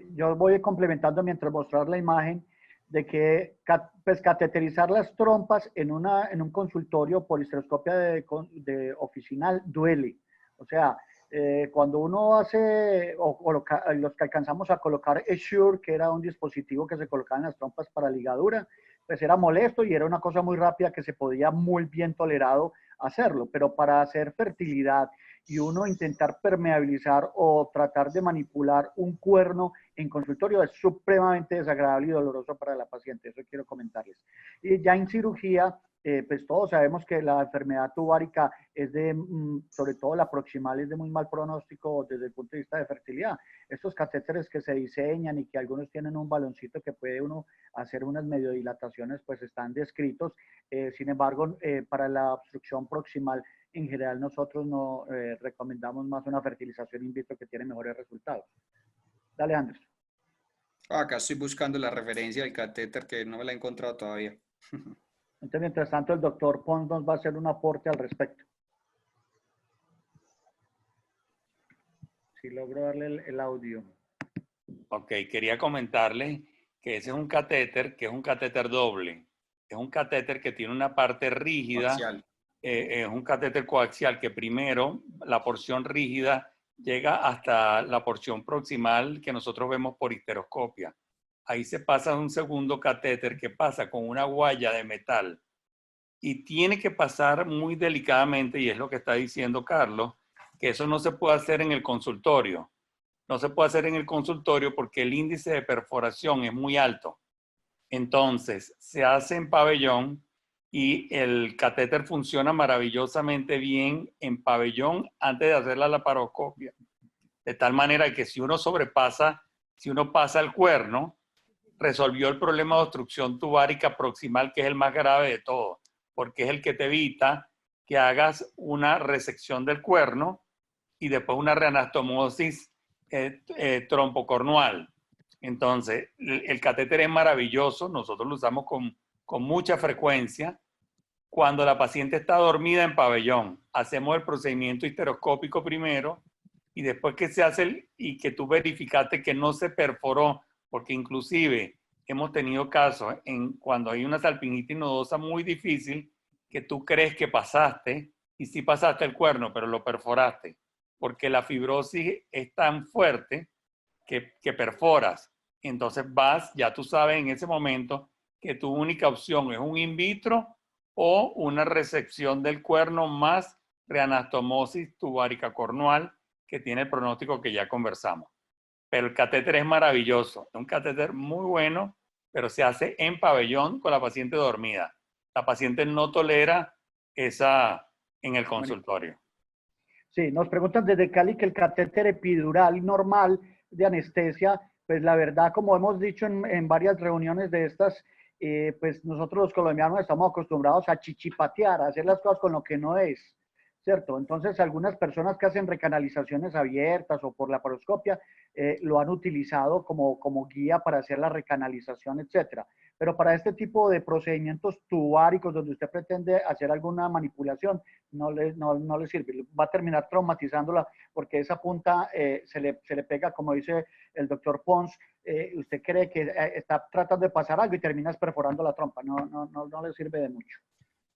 Yo voy complementando mientras mostrar la imagen de que pues, cateterizar las trompas en un consultorio por histeroscopia de oficinal duele. O sea, cuando uno hace, los que alcanzamos a colocar Essure, que era un dispositivo que se colocaba en las trompas para ligadura, pues era molesto y era una cosa muy rápida que se podía muy bien tolerado hacerlo, pero para hacer fertilidad y uno intentar permeabilizar o tratar de manipular un cuerno en consultorio es supremamente desagradable y doloroso para la paciente, eso quiero comentarles. Y ya en cirugía, pues todos sabemos que la enfermedad tubárica es sobre todo la proximal, es de muy mal pronóstico desde el punto de vista de fertilidad. Estos catéteres que se diseñan y que algunos tienen un baloncito que puede uno hacer unas medio dilataciones, pues están descritos. Sin embargo, para la obstrucción proximal, en general nosotros no recomendamos más una fertilización in vitro que tiene mejores resultados. Dale, Andrés. Acá estoy buscando la referencia del catéter que no me la he encontrado todavía. Entonces, mientras tanto, el doctor Pons nos va a hacer un aporte al respecto. Si logro darle el audio. Ok, quería comentarle que ese es un catéter que es un catéter doble. Es un catéter que tiene una parte rígida. Coaxial. Es un catéter coaxial que primero la porción rígida llega hasta la porción proximal que nosotros vemos por histeroscopia. Ahí se pasa un segundo catéter que pasa con una guaya de metal y tiene que pasar muy delicadamente, y es lo que está diciendo Carlos, que eso no se puede hacer en el consultorio. No se puede hacer en el consultorio porque el índice de perforación es muy alto. Entonces, se hace en pabellón y el catéter funciona maravillosamente bien en pabellón antes de hacer la laparoscopia. De tal manera que si uno pasa el cuerno, resolvió el problema de obstrucción tubárica proximal, que es el más grave de todos, porque es el que te evita que hagas una resección del cuerno y después una reanastomosis trompocornual. Entonces, el catéter es maravilloso, nosotros lo usamos con mucha frecuencia. Cuando la paciente está dormida en pabellón, hacemos el procedimiento histeroscópico primero y después que se hace y que tú verificaste que no se perforó, porque inclusive hemos tenido casos cuando hay una salpingitis nodosa muy difícil que tú crees que pasaste y sí pasaste el cuerno, pero lo perforaste, porque la fibrosis es tan fuerte que perforas. Entonces ya tú sabes en ese momento que tu única opción es un in vitro o una resección del cuerno más reanastomosis tubárica cornual, que tiene el pronóstico que ya conversamos. Pero el catéter es maravilloso, es un catéter muy bueno, pero se hace en pabellón con la paciente dormida. La paciente no tolera esa en el consultorio. Sí, nos preguntan desde Cali que el catéter epidural normal de anestesia, pues la verdad, como hemos dicho en varias reuniones de estas, pues nosotros los colombianos estamos acostumbrados a chichipatear, a hacer las cosas con lo que no es, ¿cierto? Entonces, algunas personas que hacen recanalizaciones abiertas o por laparoscopia lo han utilizado como guía para hacer la recanalización, etcétera. Pero para este tipo de procedimientos tubáricos donde usted pretende hacer alguna manipulación, no le sirve. Va a terminar traumatizándola porque esa punta se le pega, como dice el doctor Pons. Usted cree que está tratando de pasar algo y terminas perforando la trompa. No le sirve de mucho.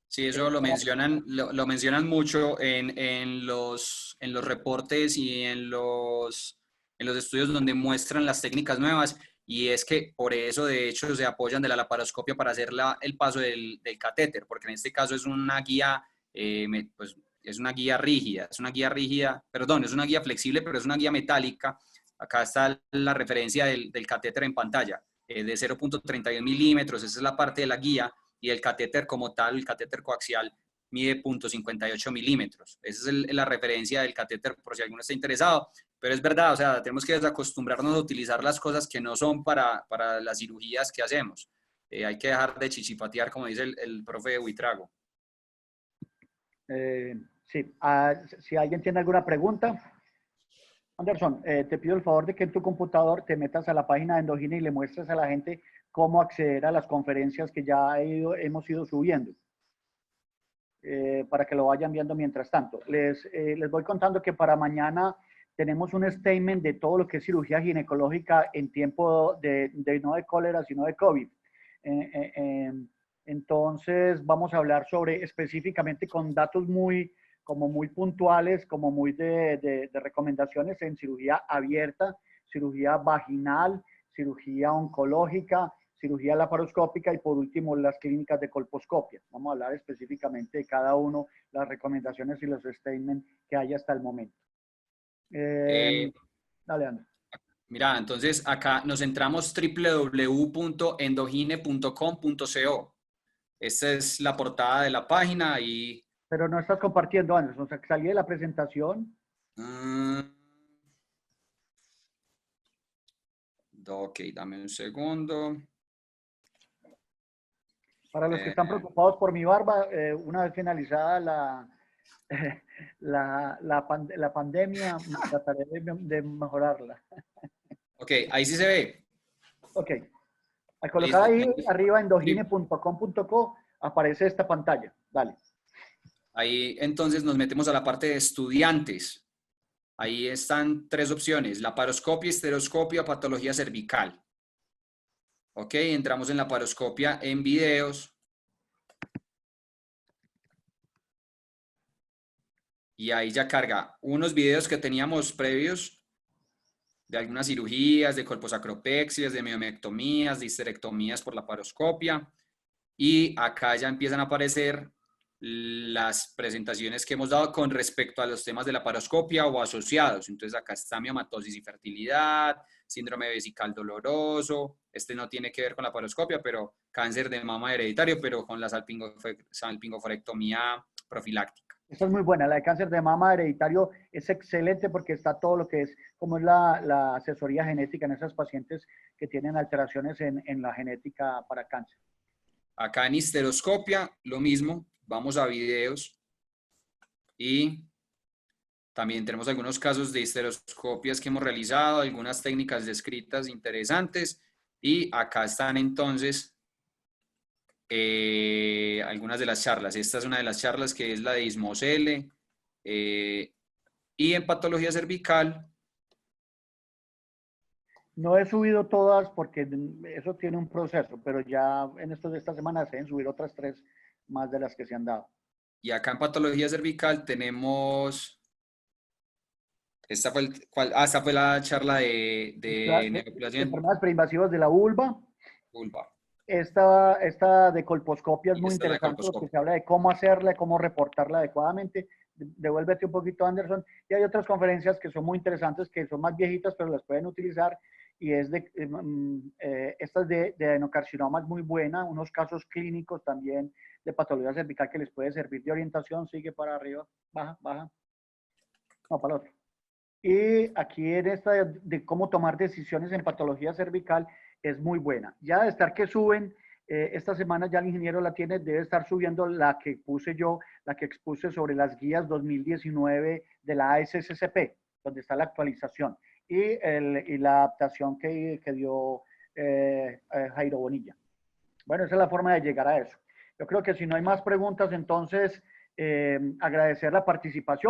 Sí, eso lo mencionan mucho en los reportes y en los estudios donde muestran las técnicas nuevas, y es que por eso de hecho se apoyan de la laparoscopia para hacer el paso del catéter, porque en este caso es una guía pues, es una guía rígida, perdón, es una guía flexible, pero es una guía metálica. Acá está la referencia del catéter en pantalla, de 0.31 milímetros, esa es la parte de la guía, y el catéter como tal, el catéter coaxial, mide 0.58 milímetros. Esa es la referencia del catéter, por si alguno está interesado. Pero es verdad, o sea, tenemos que desacostumbrarnos a utilizar las cosas que no son para las cirugías que hacemos. Hay que dejar de chichipatear, como dice el profe Buitrago. Sí, si alguien tiene alguna pregunta. Anderson, te pido el favor de que en tu computador te metas a la página de Endogine y le muestres a la gente cómo acceder a las conferencias que ya hemos ido subiendo. Para que lo vayan viendo mientras tanto. Les voy contando que para mañana tenemos un statement de todo lo que es cirugía ginecológica en tiempo no de cólera, sino de COVID. Entonces, vamos a hablar sobre específicamente con datos muy puntuales, como muy de recomendaciones en cirugía abierta, cirugía vaginal, cirugía oncológica, cirugía laparoscópica y por último las clínicas de colposcopia. Vamos a hablar específicamente de cada uno, las recomendaciones y los statements que hay hasta el momento. Dale, Andrés. Mira, entonces acá nos centramos www.endogine.com.co. Esta es la portada de la página y... Pero no estás compartiendo, Andrés, o sea, que salí de la presentación. Ok, dame un segundo. Para los que están preocupados por mi barba, una vez finalizada la pandemia, trataré de mejorarla. Ok, ahí sí se ve. Ok. Al colocar ahí arriba endogine.com.co aparece esta pantalla. Dale. Ahí entonces nos metemos a la parte de estudiantes. Ahí están 3 opciones: laparoscopia, histeroscopia, patología cervical. Ok, entramos en laparoscopia en videos. Y ahí ya carga unos videos que teníamos previos de algunas cirugías, de colposacropexias, de miomectomías, de histerectomías por laparoscopia. Y acá ya empiezan a aparecer las presentaciones que hemos dado con respecto a los temas de laparoscopia o asociados. Entonces acá está miomatosis y fertilidad, síndrome vesical doloroso. Este no tiene que ver con la laparoscopia, pero cáncer de mama hereditario, pero con la salpingoforectomía profiláctica. Esta es muy buena. La de cáncer de mama hereditario es excelente porque está todo lo que es, como es la asesoría genética en esas pacientes que tienen alteraciones en la genética para cáncer. Acá en histeroscopia, lo mismo. Vamos a videos y también tenemos algunos casos de histeroscopias que hemos realizado, algunas técnicas descritas interesantes. Y acá están entonces algunas de las charlas. Esta es una de las charlas que es la de Ismosele. Y en patología cervical. No he subido todas porque eso tiene un proceso, pero ya en esta semana se deben subir otras 3 más de las que se han dado. Y acá en patología cervical tenemos... Esta fue la charla de neoplasia en enfermedades preinvasivas de la vulva. vulva. Esta de colposcopia es Y muy esta es la de interesante porque colposcopia. se habla de cómo hacerla, cómo reportarla adecuadamente. Devuélvete un poquito, Anderson. Y hay otras conferencias que son muy interesantes, que son más viejitas, pero las pueden utilizar. Y es esta es de adenocarcinoma, es muy buena. Unos casos clínicos también de patología cervical que les puede servir de orientación. Sigue para arriba, baja, baja. No, para el otro. Y aquí en esta de cómo tomar decisiones en patología cervical es muy buena. Ya de estar que suben, esta semana ya el ingeniero la tiene, debe estar subiendo la que puse yo, la que expuse sobre las guías 2019 de la ASSCP, donde está la actualización y la adaptación que dio Jairo Bonilla. Bueno, esa es la forma de llegar a eso. Yo creo que si no hay más preguntas, entonces agradecer la participación.